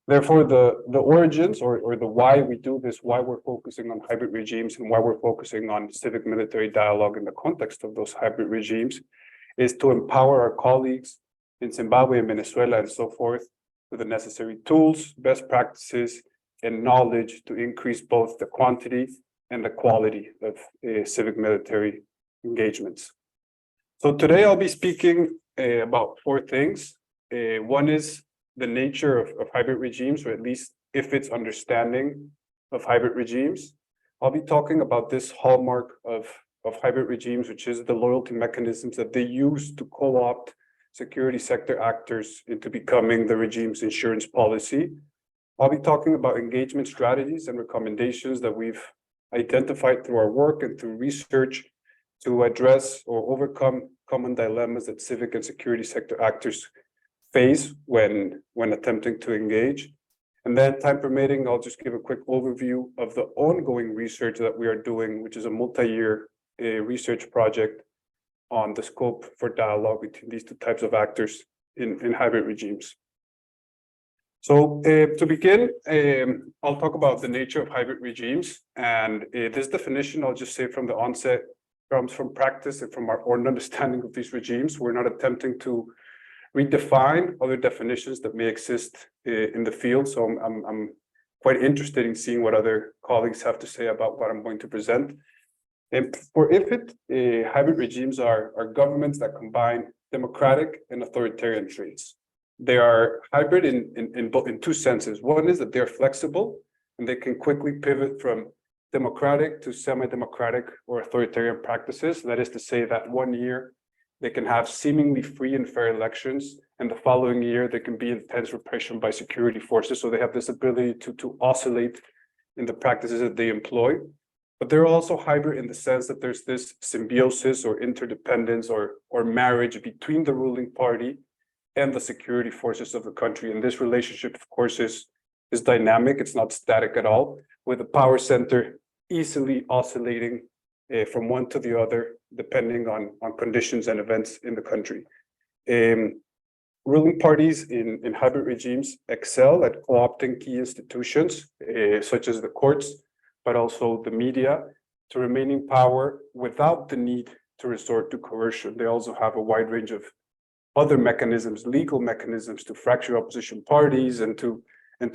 Therefore, the origins or the why we do this, why we're focusing on hybrid regimes and why we're focusing on civic military dialogue in the context of those hybrid regimes, is to empower our colleagues in Zimbabwe and Venezuela and so forth with the necessary tools, best practices, and knowledge to increase both the quantity and the quality of civic military engagements. So today I'll be speaking about four things. One is the nature of hybrid regimes, or at least if its understanding of hybrid regimes. I'll be talking about this hallmark of hybrid regimes, which is the loyalty mechanisms that they use to co-opt security sector actors into becoming the regime's insurance policy. I'll be talking about engagement strategies and recommendations that we've identified through our work and through research to address or overcome common dilemmas that civic and security sector actors face when attempting to engage. And then, time permitting, I'll just give a quick overview of the ongoing research that we are doing, which is a multi-year research project on the scope for dialogue between these two types of actors in hybrid regimes. So to begin, I'll talk about the nature of hybrid regimes. And this definition, I'll just say from the onset, comes from practice and from our own understanding of these regimes. We're not attempting to redefine other definitions that may exist in the field. So I'm quite interested in seeing what other colleagues have to say about what I'm going to present. And for IFIT, hybrid regimes are governments that combine democratic and authoritarian traits. They are hybrid in two senses. One is that they're flexible and they can quickly pivot from democratic to semi-democratic or authoritarian practices. That is to say that 1 year they can have seemingly free and fair elections, and the following year there can be intense repression by security forces. So they have this ability to oscillate in the practices that they employ. But they're also hybrid in the sense that there's this symbiosis or interdependence or marriage between the ruling party and the security forces of the country. And this relationship, of course, is dynamic. It's not static at all, with the power center easily oscillating from one to the other, depending on conditions and events in the country. Ruling parties in hybrid regimes excel at co-opting key institutions, such as the courts, but also the media, to remain in power without the need to resort to coercion. They also have a wide range of other mechanisms, legal mechanisms, to fracture opposition parties and to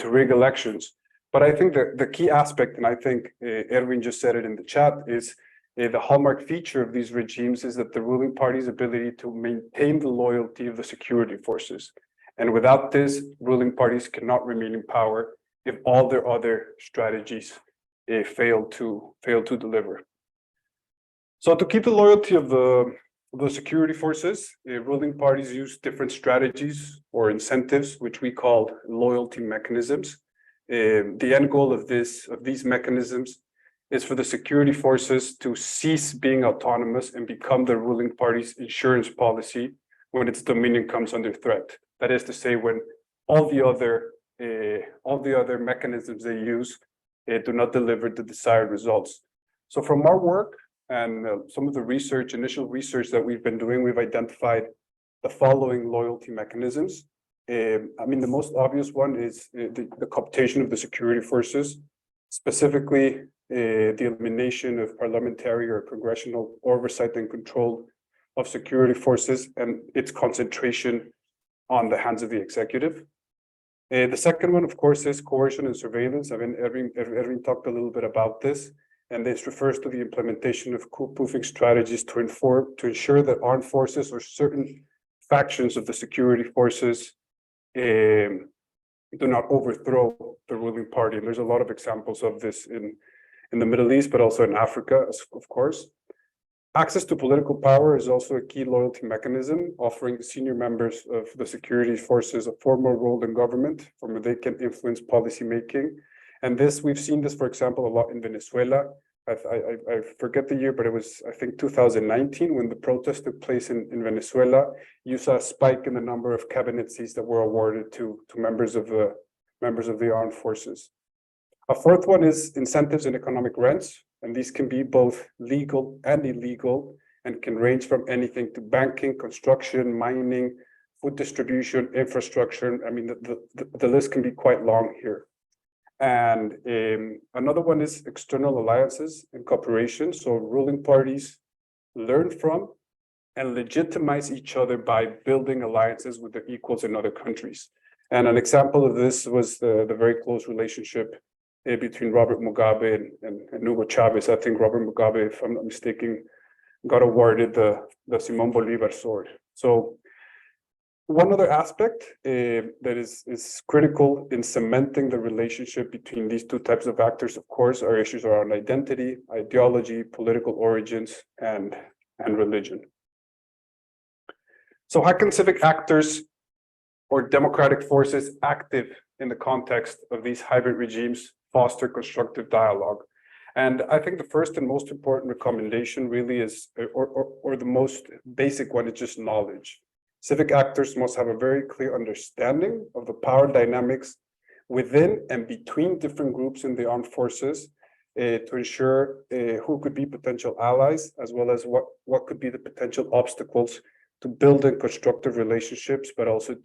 rig elections. But I think that the key aspect, and I think Erwin just said it in the chat, is the hallmark feature of these regimes is that the ruling party's ability to maintain the loyalty of the security forces. And without this, ruling parties cannot remain in power if all their other strategies fail to deliver. So to keep the loyalty of the security forces, ruling parties use different strategies or incentives, which we call loyalty mechanisms. The end goal of these mechanisms is for the security forces to cease being autonomous and become the ruling party's insurance policy when its dominion comes under threat. That is to say, when all the other mechanisms they use do not deliver the desired results. So from our work and some of the initial research that we've been doing, we've identified the following loyalty mechanisms. The most obvious one is the cooptation of the security forces, specifically the elimination of parliamentary or congressional oversight and control of security forces and its concentration on the hands of the executive. The second one, of course, is coercion and surveillance. Erwin talked a little bit about this, and this refers to the implementation of coup-proofing strategies to ensure that armed forces or certain factions of the security forces do not overthrow the ruling party. And there's a lot of examples of this in the Middle East, but also in Africa, of course. Access to political power is also a key loyalty mechanism, offering senior members of the security forces a formal role in government from where they can influence policymaking. And we've seen this, for example, a lot in Venezuela. I forget the year, but it was, I think, 2019 when the protest took place in Venezuela. You saw a spike in the number of cabinet seats that were awarded to members of the armed forces. A fourth one is incentives and economic rents, and these can be both legal and illegal and can range from anything to banking, construction, mining, food distribution, infrastructure. I mean, the list can be quite long here. And another one is external alliances and cooperation. So ruling parties learn from and legitimize each other by building alliances with their equals in other countries. And an example of this was the very close relationship between Robert Mugabe and Hugo Chavez. I think Robert Mugabe, if I'm not mistaken, got awarded the Simón Bolívar sword. So one other aspect that is critical in cementing the relationship between these two types of actors, of course, are issues around identity, ideology, political origins, and religion. So how can civic actors or democratic forces active in the context of these hybrid regimes foster constructive dialogue? And I think the first and most important recommendation really is, or the most basic one, is just knowledge. Civic actors must have a very clear understanding of the power dynamics within and between different groups in the armed forces to ensure who could be potential allies, as well as what could be the potential obstacles to building constructive relationships, but also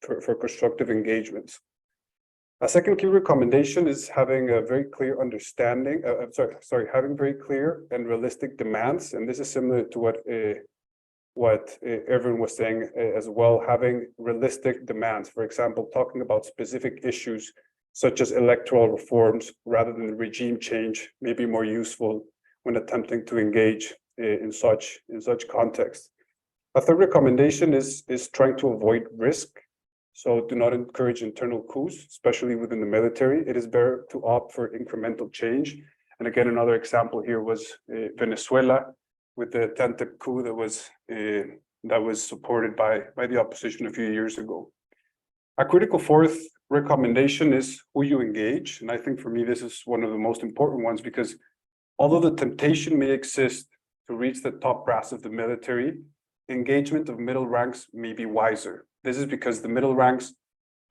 for constructive engagements. A second key recommendation is having a very clear understanding, having very clear and realistic demands. And this is similar to what Erwin was saying as well, having realistic demands. For example, talking about specific issues such as electoral reforms rather than regime change may be more useful when attempting to engage in such context. A third recommendation is trying to avoid risk. So do not encourage internal coups, especially within the military. It is better to opt for incremental change. And again, another example here was Venezuela with the attempted coup that was supported by the opposition a few years ago. A critical fourth recommendation is who you engage. And I think for me, this is one of the most important ones, because although the temptation may exist to reach the top brass of the military, engagement of middle ranks may be wiser. This is because the middle ranks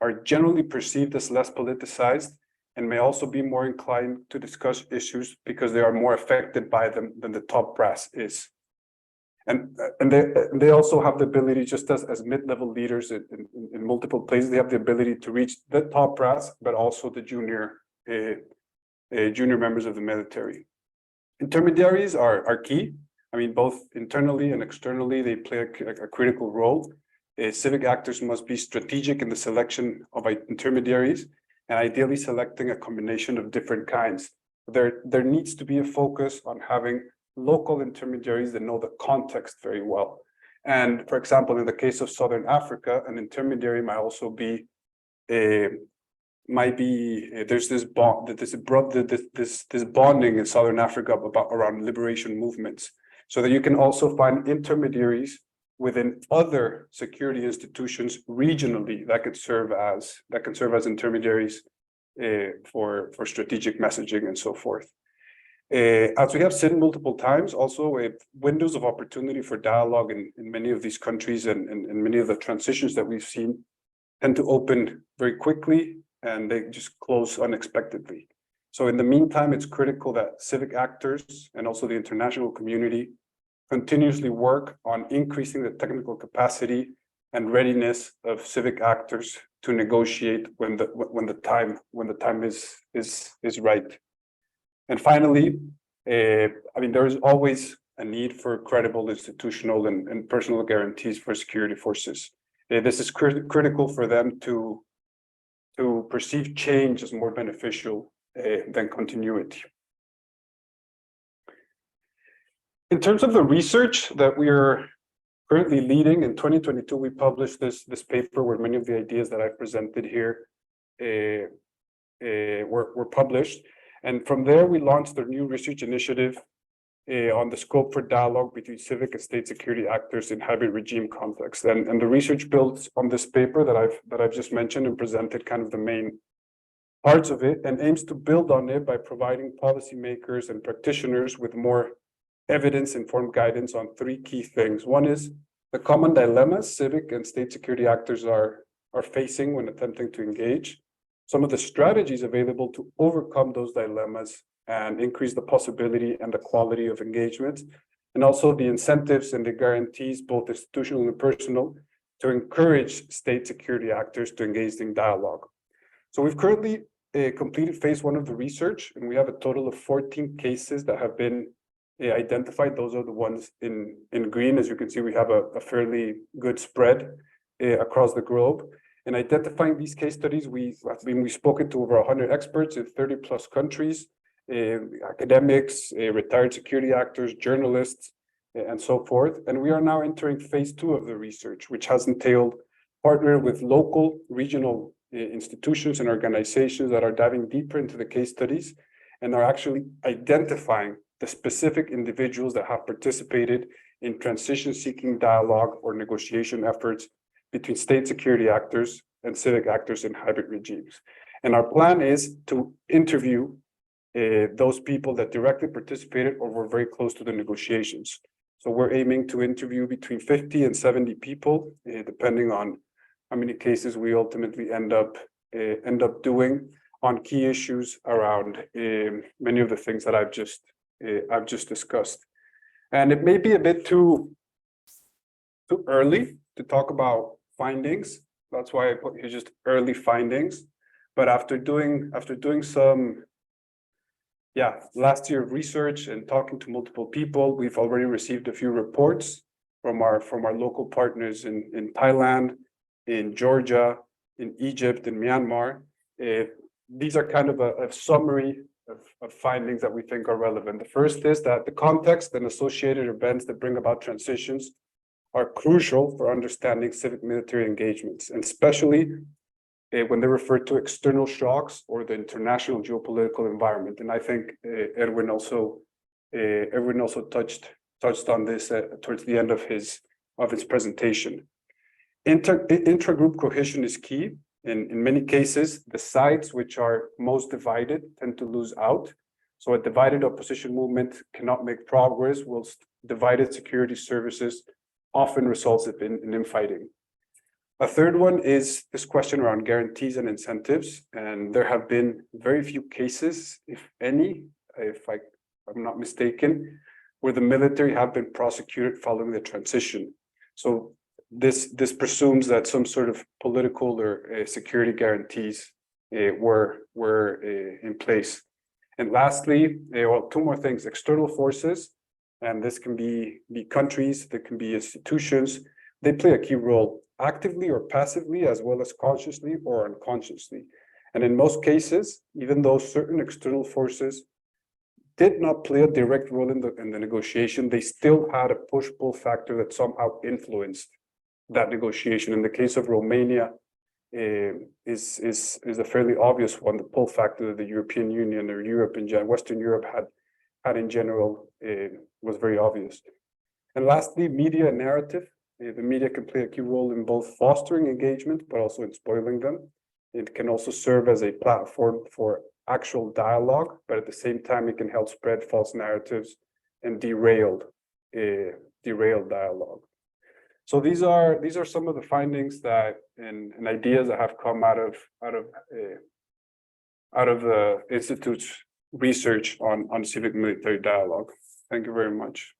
are generally perceived as less politicized and may also be more inclined to discuss issues because they are more affected by them than the top brass is. And they also have the ability, just as mid-level leaders in multiple places, they have the ability to reach the top brass, but also the junior members of the military. Intermediaries are key. I mean, both internally and externally, they play a critical role. Civic actors must be strategic in the selection of intermediaries, and ideally selecting a combination of different kinds. There needs to be a focus on having local intermediaries that know the context very well. And for example, in the case of Southern Africa, an intermediary might also be there's this bonding in Southern Africa around liberation movements, so that you can also find intermediaries within other security institutions regionally that can serve as intermediaries for strategic messaging and so forth. As we have said multiple times, also windows of opportunity for dialogue in many of these countries and many of the transitions that we've seen tend to open very quickly and they just close unexpectedly. So in the meantime, it's critical that civic actors and also the international community continuously work on increasing the technical capacity and readiness of civic actors to negotiate when the time is right. And finally, I mean, there is always a need for credible institutional and personal guarantees for security forces. This is critical for them to perceive change as more beneficial than continuity. In terms of the research that we are currently leading, in 2022, we published this paper where many of the ideas that I presented here were published. And from there, we launched a new research initiative on the scope for dialogue between civic and state security actors in hybrid regime context. And the research builds on this paper that I've just mentioned and presented kind of the main parts of it, and aims to build on it by providing policymakers and practitioners with more evidence-informed guidance on three key things. One is the common dilemmas civic and state security actors are facing when attempting to engage, some of the strategies available to overcome those dilemmas and increase the possibility and the quality of engagement, and also the incentives and the guarantees, both institutional and personal, to encourage state security actors to engage in dialogue. So we've currently completed phase 1 of the research, and we have a total of 14 cases that have been identified. Those are the ones in green. As you can see, we have a fairly good spread across the globe. In identifying these case studies, we've spoken to over 100 experts in 30 plus countries, academics, retired security actors, journalists, and so forth. And we are now entering phase 2 of the research, which has entailed partnering with local, regional institutions and organizations that are diving deeper into the case studies and are actually identifying the specific individuals that have participated in transition-seeking dialogue or negotiation efforts between state security actors and civic actors in hybrid regimes. And our plan is to interview those people that directly participated or were very close to the negotiations. So we're aiming to interview between 50 and 70 people, depending on how many cases we ultimately end up doing on key issues around many of the things that I've just discussed. And it may be a bit too early to talk about findings. That's why I put here just early findings. But after doing some last year of research and talking to multiple people, we've already received a few reports from our local partners in Thailand, in Georgia, in Egypt, in Myanmar. These are kind of a summary of findings that we think are relevant. The first is that the context and associated events that bring about transitions are crucial for understanding civic military engagements, and especially when they refer to external shocks or the international geopolitical environment. And I think Erwin also touched on this towards the end of his presentation. Intragroup cohesion is key. In many cases, the sides which are most divided tend to lose out. So a divided opposition movement cannot make progress, whilst divided security services often results in infighting. A third one is this question around guarantees and incentives. And there have been very few cases, if any, if I'm not mistaken, where the military have been prosecuted following the transition. So this presumes that some sort of political or security guarantees were in place. And lastly, well, two more things: external forces, and this can be countries, there can be institutions. They play a key role, actively or passively, as well as consciously or unconsciously. And in most cases, even though certain external forces did not play a direct role in the negotiation, they still had a push-pull factor that somehow influenced that negotiation. In the case of Romania, is a fairly obvious one. The pull factor that the European Union or Europe in general, Western Europe had in general was very obvious. And lastly, media and narrative. The media can play a key role in both fostering engagement, but also in spoiling them. It can also serve as a platform for actual dialogue, but at the same time, it can help spread false narratives and derail dialogue. So these are some of the findings that and ideas that have come out of the Institute's research on civic military dialogue. Thank you very much.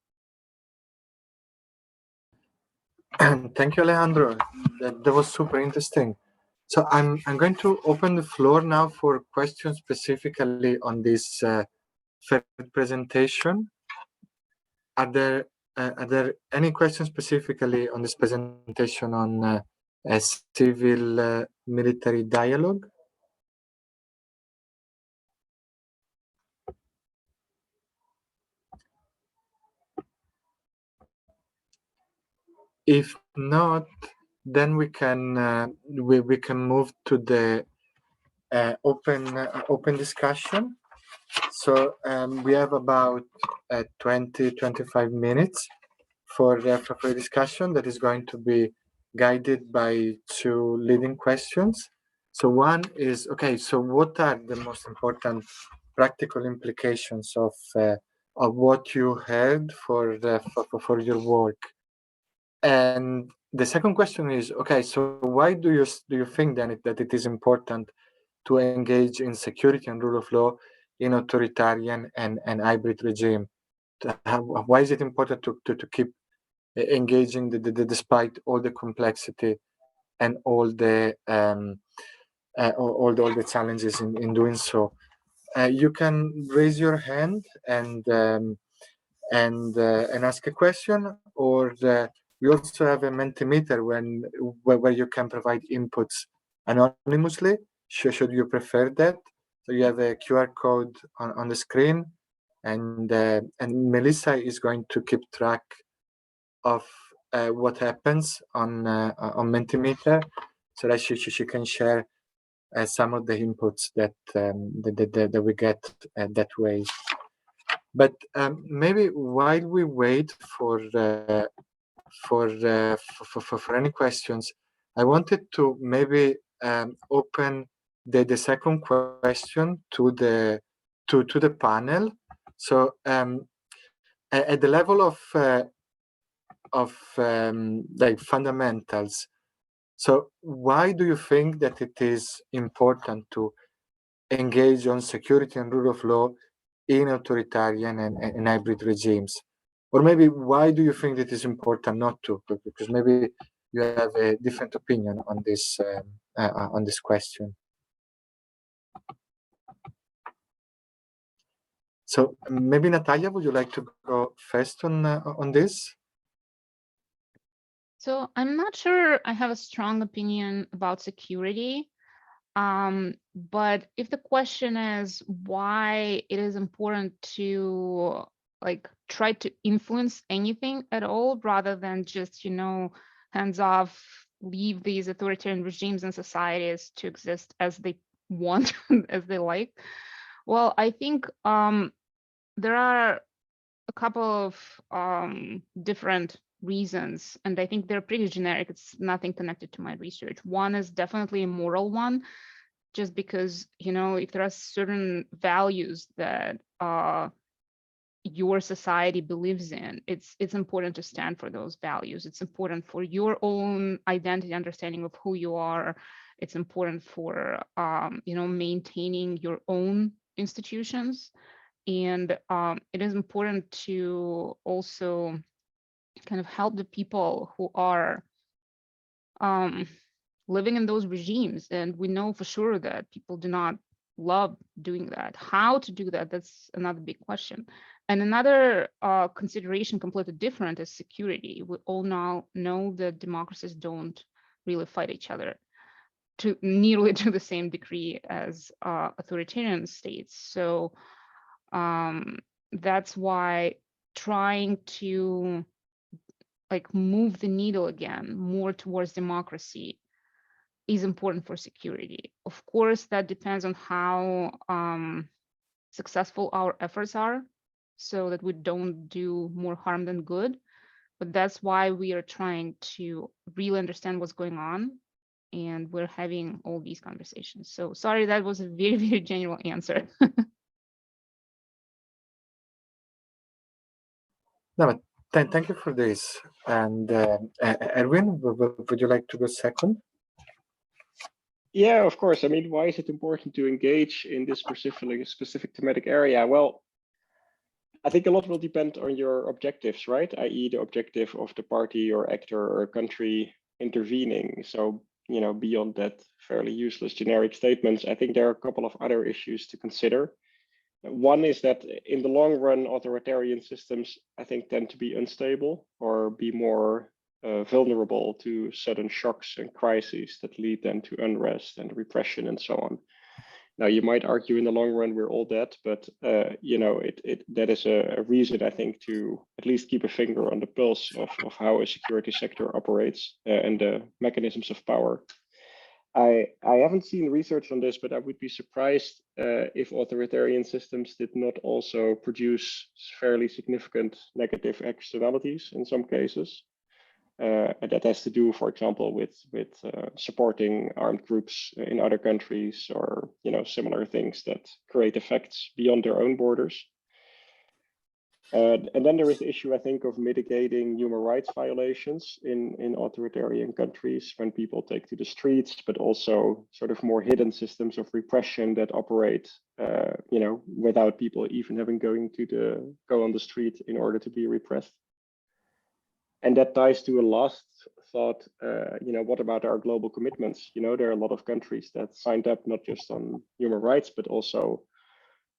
Thank you, Alejandro. That was super interesting. So I'm going to open the floor now for questions specifically on this third presentation. Are there any questions specifically on this presentation on a civil military dialogue? If not, then we can move to the open discussion. So we have about 20-25 minutes for discussion that is going to be guided by two leading questions. So one is, okay, so what are the most important practical implications of what you heard for your work? And the second question is, okay, so why do you think then that it is important to engage in security and rule of law in authoritarian and hybrid regime? Why is it important to keep engaging despite all the complexity and all the challenges in doing so? You can raise your hand and ask a question, or we also have a Mentimeter where you can provide inputs anonymously, should you prefer that. So you have a QR code on the screen, and Melissa is going to keep track of what happens on Mentimeter, so that she can share some of the inputs that we get that way. But maybe while we wait for any questions, I wanted to maybe open the second question to the panel. So at the level of like fundamentals, so why do you think that it is important to engage on security and rule of law in authoritarian and hybrid regimes? Or maybe why do you think it is important not to? Because maybe you have a different opinion on this question. So maybe Natalia, would you like to go first on this? So I'm not sure I have a strong opinion about security. But if the question is why it is important to like try to influence anything at all rather than just, hands off, leave these authoritarian regimes and societies to exist as they want, as they like. Well, I think there are a couple of different reasons, and I think they're pretty generic. It's nothing connected to my research. One is definitely a moral one, just because, if there are certain values that your society believes in, it's important to stand for those values. It's important for your own identity, understanding of who you are. It's important for, maintaining your own institutions. And it is important to also kind of help the people who are living in those regimes. And we know for sure that people do not love doing that. How to do that, that's another big question. And another consideration completely different is security. We all now know that democracies don't really fight each other to nearly to the same degree as authoritarian states. So that's why trying to move the needle again more towards democracy is important for security. Of course, that depends on how successful our efforts are, so that we don't do more harm than good. But that's why we are trying to really understand what's going on, and we're having all these conversations. So sorry, that was a very, very general answer. No, but thank you for this. And Erwin, would you like to go second? Yeah, of course. I mean, why is it important to engage in this specific thematic area? Well, I think a lot will depend on your objectives, right? i.e. the objective of the party or actor or country intervening. So, beyond that fairly useless generic statements, I think there are a couple of other issues to consider. One is that in the long run, authoritarian systems, I think, tend to be unstable or be more vulnerable to sudden shocks and crises that lead then to unrest and repression and so on. Now, you might argue in the long run we're all dead, but that is a reason, I think, to at least keep a finger on the pulse of how a security sector operates and the mechanisms of power. I haven't seen research on this, but I would be surprised if authoritarian systems did not also produce fairly significant negative externalities in some cases. And that has to do, for example, with supporting armed groups in other countries, or similar things that create effects beyond their own borders. And then there is the issue, I think, of mitigating human rights violations in authoritarian countries when people take to the streets, but also sort of more hidden systems of repression that operate, without people even having go on the street in order to be repressed. And that ties to a last thought, what about our global commitments? There are a lot of countries that signed up not just on human rights, but also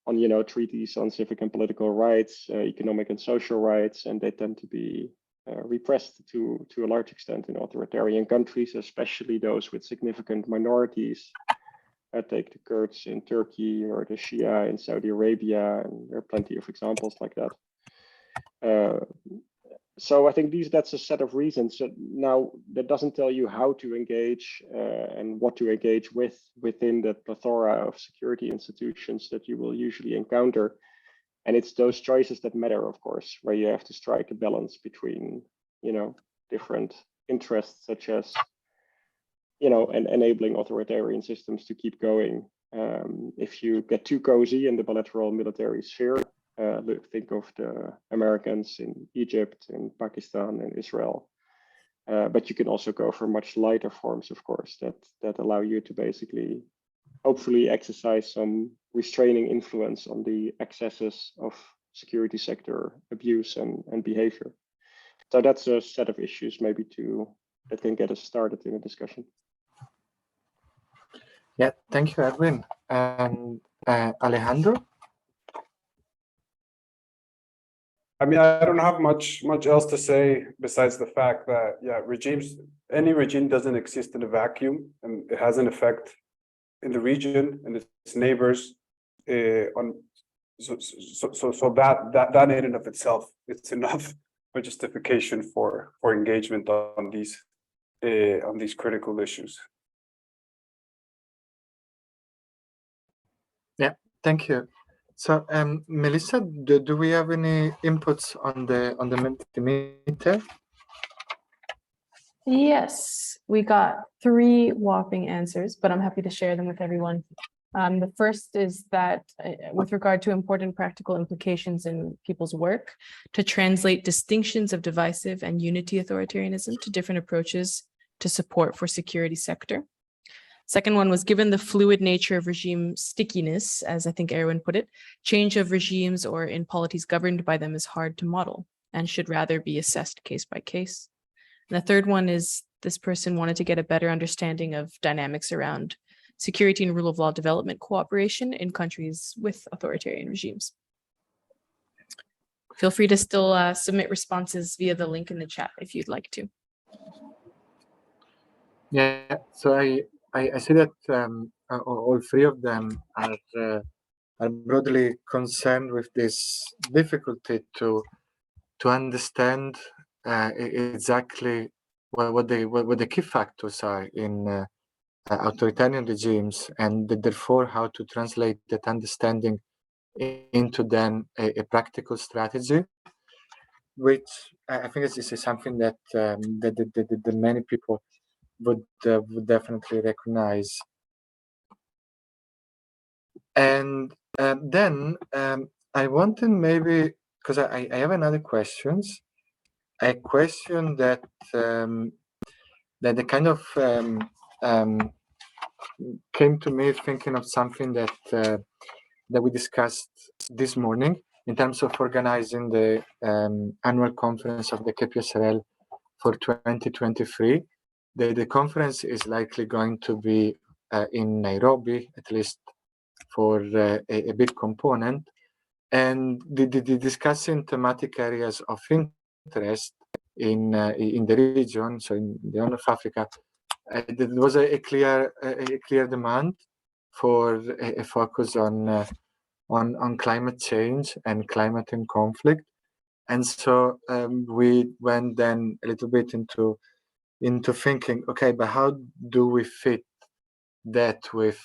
on, treaties on civic and political rights, economic and social rights, and they tend to be repressed to a large extent in authoritarian countries, especially those with significant minorities. Take the Kurds in Turkey or the Shia in Saudi Arabia, and there are plenty of examples like that. So I think that's a set of reasons. So now that doesn't tell you how to engage and what to engage within the plethora of security institutions that you will usually encounter. And it's those choices that matter, of course, where you have to strike a balance between, different interests, such as, and enabling authoritarian systems to keep going. If you get too cozy in the bilateral military sphere, think of the Americans in Egypt, in Pakistan, and Israel. But you can also go for much lighter forms, of course, that allow you to basically, hopefully, exercise some restraining influence on the excesses of security sector abuse and behavior. So that's a set of issues maybe that can get us started in a discussion. Yeah, thank you, Erwin. And Alejandro? I mean, I don't have much else to say besides the fact that, yeah, any regime doesn't exist in a vacuum, and it has an effect in the region and its neighbors. On so that in and of itself, it's enough for justification for engagement on these critical issues. Yeah, thank you. So, Melissa, do we have any inputs on the Mentimeter? Yes, we got 3 whopping answers, but I'm happy to share them with everyone. The first is that with regard to important practical implications in people's work, to translate distinctions of divisive and unity authoritarianism to different approaches to support for security sector. Second one was, given the fluid nature of regime stickiness, as I think Erwin put it, change of regimes or inequalities governed by them is hard to model and should rather be assessed case by case. And the third one is, this person wanted to get a better understanding of dynamics around security and rule of law development cooperation in countries with authoritarian regimes. Feel free to still submit responses via the link in the chat if you'd like to. Yeah, so I see that all 3 of them are broadly concerned with this difficulty to understand exactly what the key factors are in authoritarian regimes, and therefore how to translate that understanding into then a practical strategy, which I think is something that that many people would definitely recognize. And then I wanted, maybe because I have another questions, a question that that kind of came to me thinking of something that that we discussed this morning in terms of organizing the annual conference of the KPSRL for 2023. The conference is likely going to be in Nairobi, at least for a big component, and the discussing thematic areas of interest in the region, so in the Horn of Africa. There was a clear demand for a focus on climate change and climate and conflict, and so we went then a little bit into thinking, okay, but how do we fit that with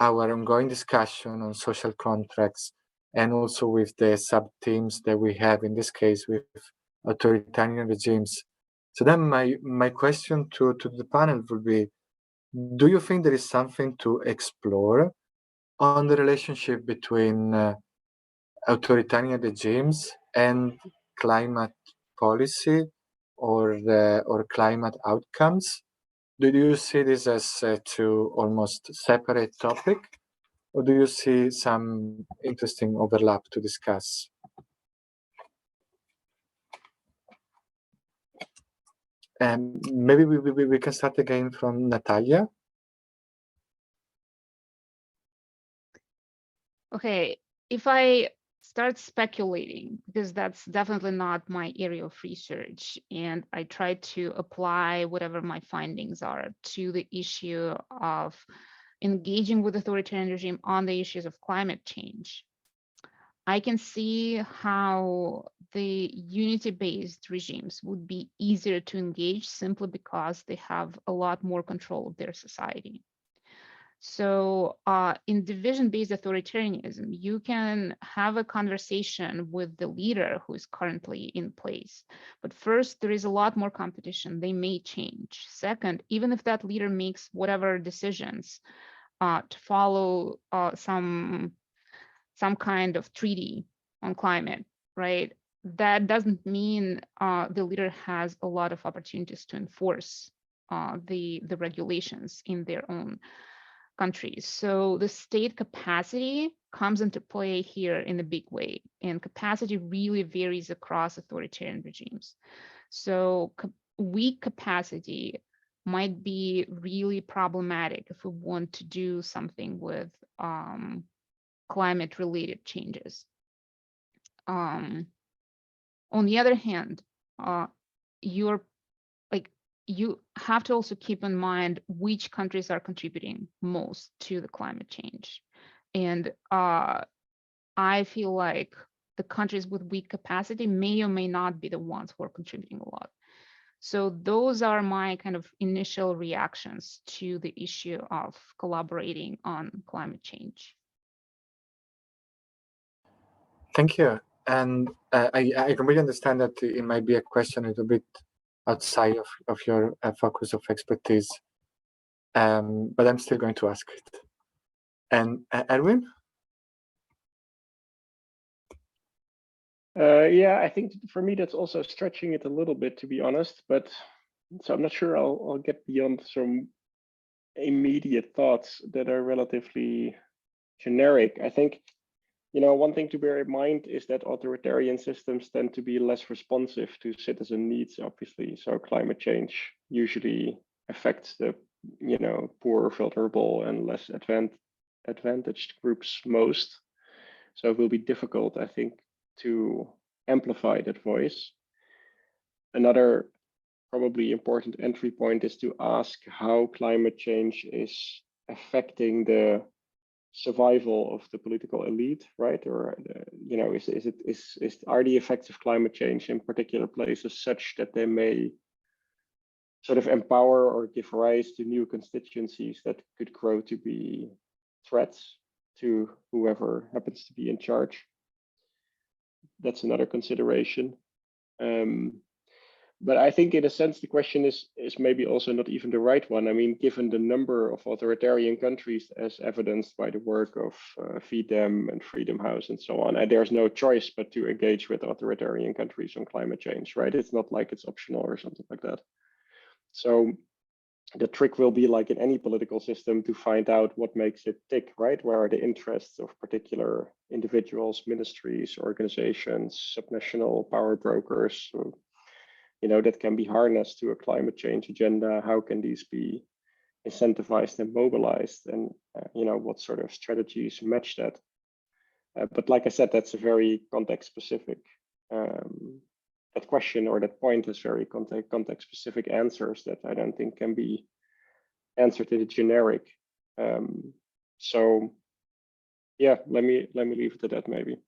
our ongoing discussion on social contracts, and also with the sub-themes that we have in this case with authoritarian regimes. So then my question to the panel would be, do you think there is something to explore on the relationship between authoritarian regimes and climate policy or climate outcomes? Do you see this as two almost separate topic, or do you see some interesting overlap to discuss? And maybe we can start again from Natalia. Okay, if I start speculating, because that's definitely not my area of research, and I try to apply whatever my findings are to the issue of engaging with authoritarian regime on the issues of climate change, I can see how the unity-based regimes would be easier to engage simply because they have a lot more control of their society. So in division-based authoritarianism, you can have a conversation with the leader who is currently in place. But first, there is a lot more competition. They may change. Second, even if that leader makes whatever decisions to follow some kind of treaty on climate, right? That doesn't mean the leader has a lot of opportunities to enforce the regulations in their own countries. So the state capacity comes into play here in a big way, and capacity really varies across authoritarian regimes. So weak capacity might be really problematic if we want to do something with climate-related changes. On the other hand, you have to also keep in mind which countries are contributing most to the climate change. And I feel like the countries with weak capacity may or may not be the ones who are contributing a lot. So those are my kind of initial reactions to the issue of collaborating on climate change. Thank you. And I completely understand that it might be a question a little bit outside of your focus of expertise, but I'm still going to ask it. And Erwin? Yeah, I think for me that's also stretching it a little bit, to be honest. But so I'm not sure I'll get beyond some immediate thoughts that are relatively generic. I think, you know, one thing to bear in mind is that authoritarian systems tend to be less responsive to citizen needs, obviously. So climate change usually affects the, you know, poor, vulnerable, and less advantaged groups most. So it will be difficult, I think, to amplify that voice. Another probably important entry point is to ask how climate change is affecting the survival of the political elite, right? Or you know, are the effects of climate change in particular places such that they may sort of empower or give rise to new constituencies that could grow to be threats to whoever happens to be in charge? That's another consideration. But I think in a sense, the question is maybe also not even the right one. I mean, given the number of authoritarian countries as evidenced by the work of FEDEM and Freedom House and so on, and there's no choice but to engage with authoritarian countries on climate change, right? It's not like it's optional or something like that. So the trick will be, like in any political system, to find out what makes it tick, right? Where are the interests of particular individuals, ministries, organizations, subnational power brokers, you know, that can be harnessed to a climate change agenda? How can these be incentivized and mobilized? And, you know, what sort of strategies match that? But like I said, that's a very context specific. That question or that point has very context specific answers that I don't think can be answered in a generic. So yeah, let me leave it at that maybe.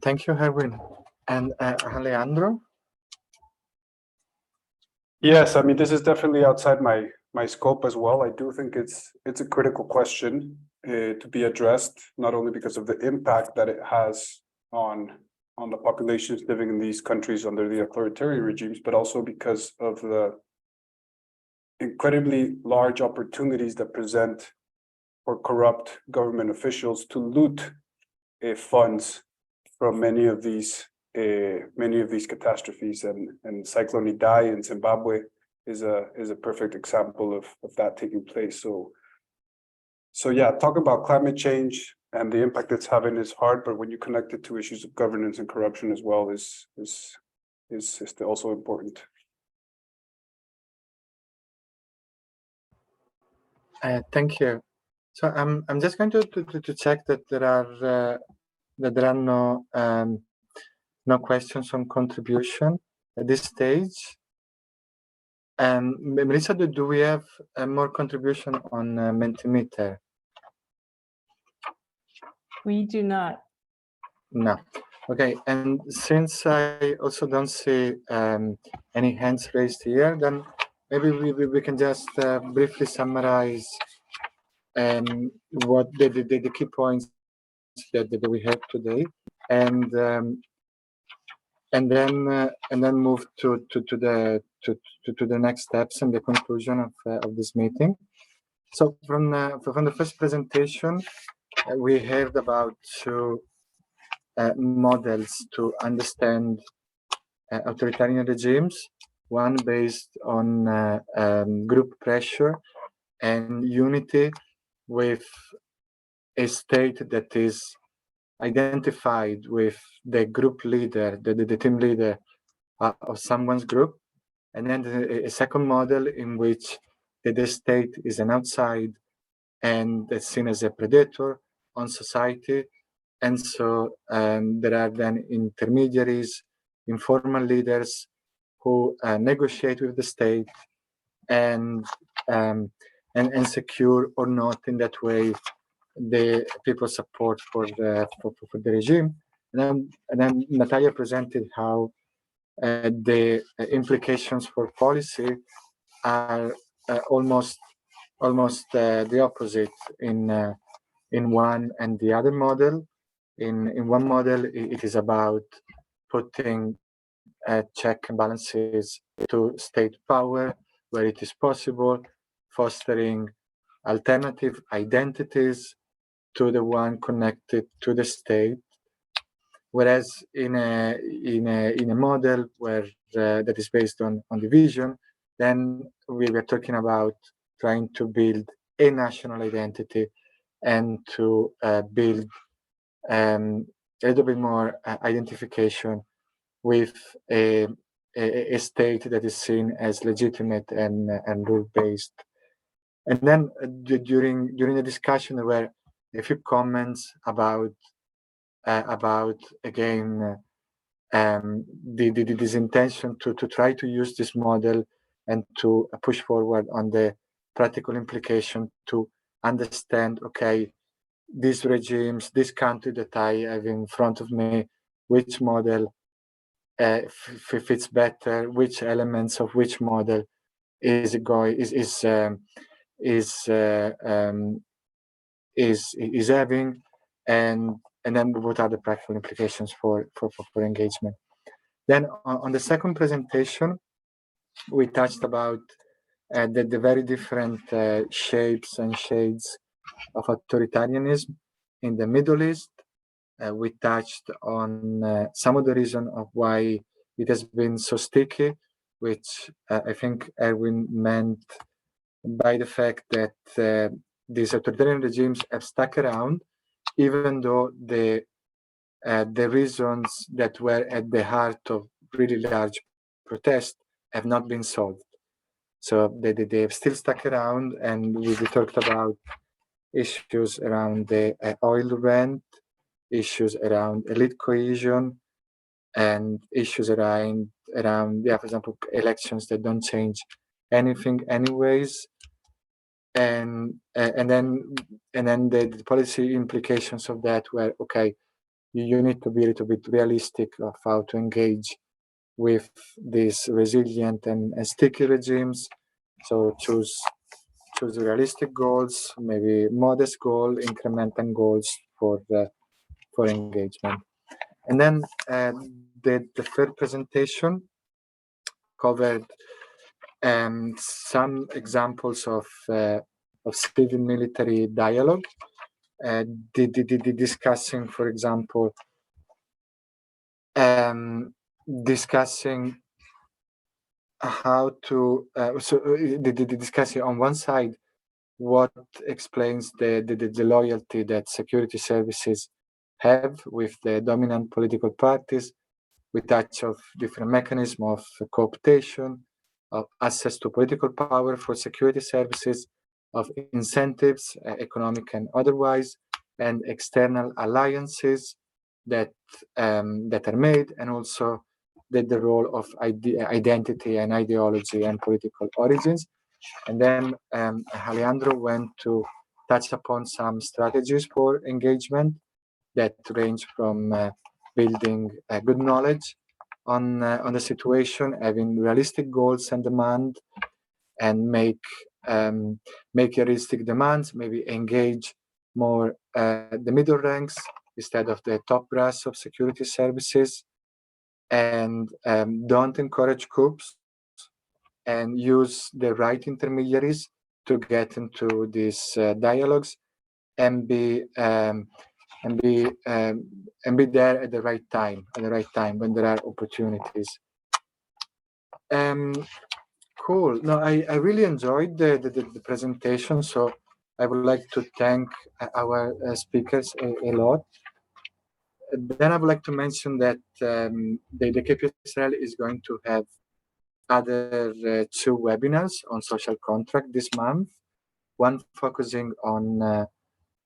Thank you, Erwin. And Alejandro? Yes, I mean, this is definitely outside my scope as well. I do think it's a critical question to be addressed, not only because of the impact that it has on the populations living in these countries under the authoritarian regimes, but also because of the incredibly large opportunities that present for corrupt government officials to loot funds from many of these catastrophes, and Cyclone Idai in Zimbabwe is a perfect example of that taking place. So yeah, talk about climate change and the impact it's having is hard, but when you connect it to issues of governance and corruption as well is also important. Thank you. So I'm just going to check that there are no questions on contribution at this stage. Melissa, do we have more contribution on Mentimeter? We do not. No. Okay, and since I also don't see any hands raised here, then maybe we can just briefly summarize what the key points that we have today, and then move to the next steps and the conclusion of this meeting. So from the first presentation, we heard about two models to understand authoritarian regimes, one based on group pressure and unity with a state that is identified with the group leader, the team leader of someone's group, and then a second model in which the state is an outside and it's seen as a predator on society. And so there are then intermediaries, informal leaders who negotiate with the state and secure or not in that way the people's support for the regime. And then Natalia presented how the implications for policy are almost the opposite in one and the other model. In one model, it is about putting check and balances to state power where it is possible, fostering alternative identities to the one connected to the state. Whereas in a model where that is based on division, then we were talking about trying to build a national identity and to build a little bit more identification with a state that is seen as legitimate and rule-based. And then during the discussion, there were a few comments about again this intention to try to use this model and to push forward on the practical implication to understand, okay, these regimes, this country that I have in front of me, which model fits better, which elements of which model is having, and then what are the practical implications for engagement. Then on the second presentation, we touched about the very different shapes and shades of authoritarianism in the Middle East. We touched on some of the reason of why it has been so sticky, which I think Erwin meant by the fact that these authoritarian regimes have stuck around, even though the reasons that were at the heart of really large protests have not been solved. So they have still stuck around, and we talked about issues around the oil rent, issues around elite cohesion, and issues around for example, elections that don't change anything anyways, and then the policy implications of that were, okay, you need to be a little bit realistic of how to engage with these resilient and sticky regimes. So choose realistic goals, maybe modest goal, incremental goals for engagement. And then the third presentation covered some examples of civil-military dialogue, discussing, for example, discussing how to discussing on one side what explains the loyalty that security services have with the dominant political parties. We touch of different mechanisms of cooptation, of access to political power for security services, of incentives, economic and otherwise, and external alliances that are made, and also the role of identity and ideology and political origins. And then Alejandro went to touch upon some strategies for engagement that range from building good knowledge on the situation, having realistic goals and demand, and make realistic demands, maybe engage more the middle ranks instead of the top brass of security services, and don't encourage coups, and use the right intermediaries to get into these dialogues, and be there at the right time when there are opportunities. Cool. No, I really enjoyed the presentation, so I would like to thank our speakers a lot. then I would like to mention that the KPSRL is going to have other 2 webinars on social contract this month. One focusing on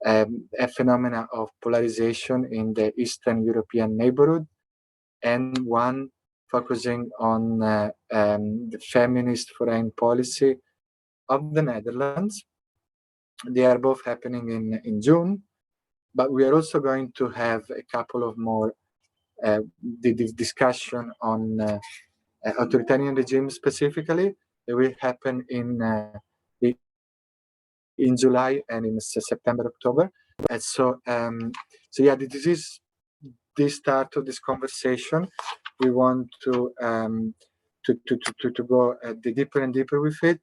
a phenomena of polarization in the Eastern European neighborhood, and one focusing on the feminist foreign policy of the Netherlands. They are both happening in June, but we are also going to have a couple of more the discussion on authoritarian regimes specifically. They will happen in July and in September, October. And so yeah, this is the start of this conversation. We want to go deeper and deeper with it.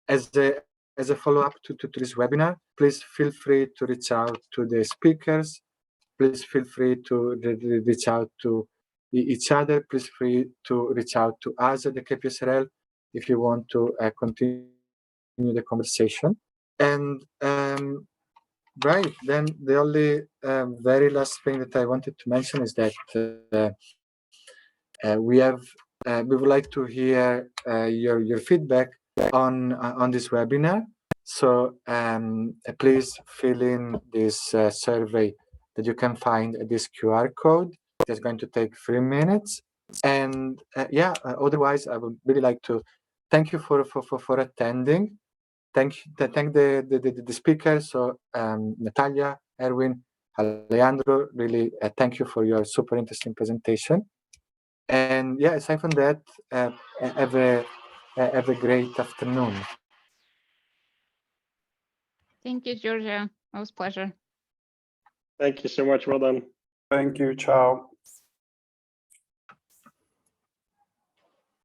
As a follow-up to this webinar, please feel free to reach out to the speakers. Please feel free to reach out to each other. Please free to reach out to us at the KPSRL if you want to continue the conversation. And right, then the only very last thing that I wanted to mention is that we would like to hear your feedback on this webinar. So please fill in this survey that you can find at this QR code. It's going to take 3 minutes. And yeah, otherwise, I would really like to thank you for attending. Thank the speakers. So Natalia, Erwin, Alejandro, really thank you for your super interesting presentation. And yeah, aside from that, have a great afternoon. Thank you, Giorgio. It was a pleasure. Thank you so much. Well done. Thank you. Ciao.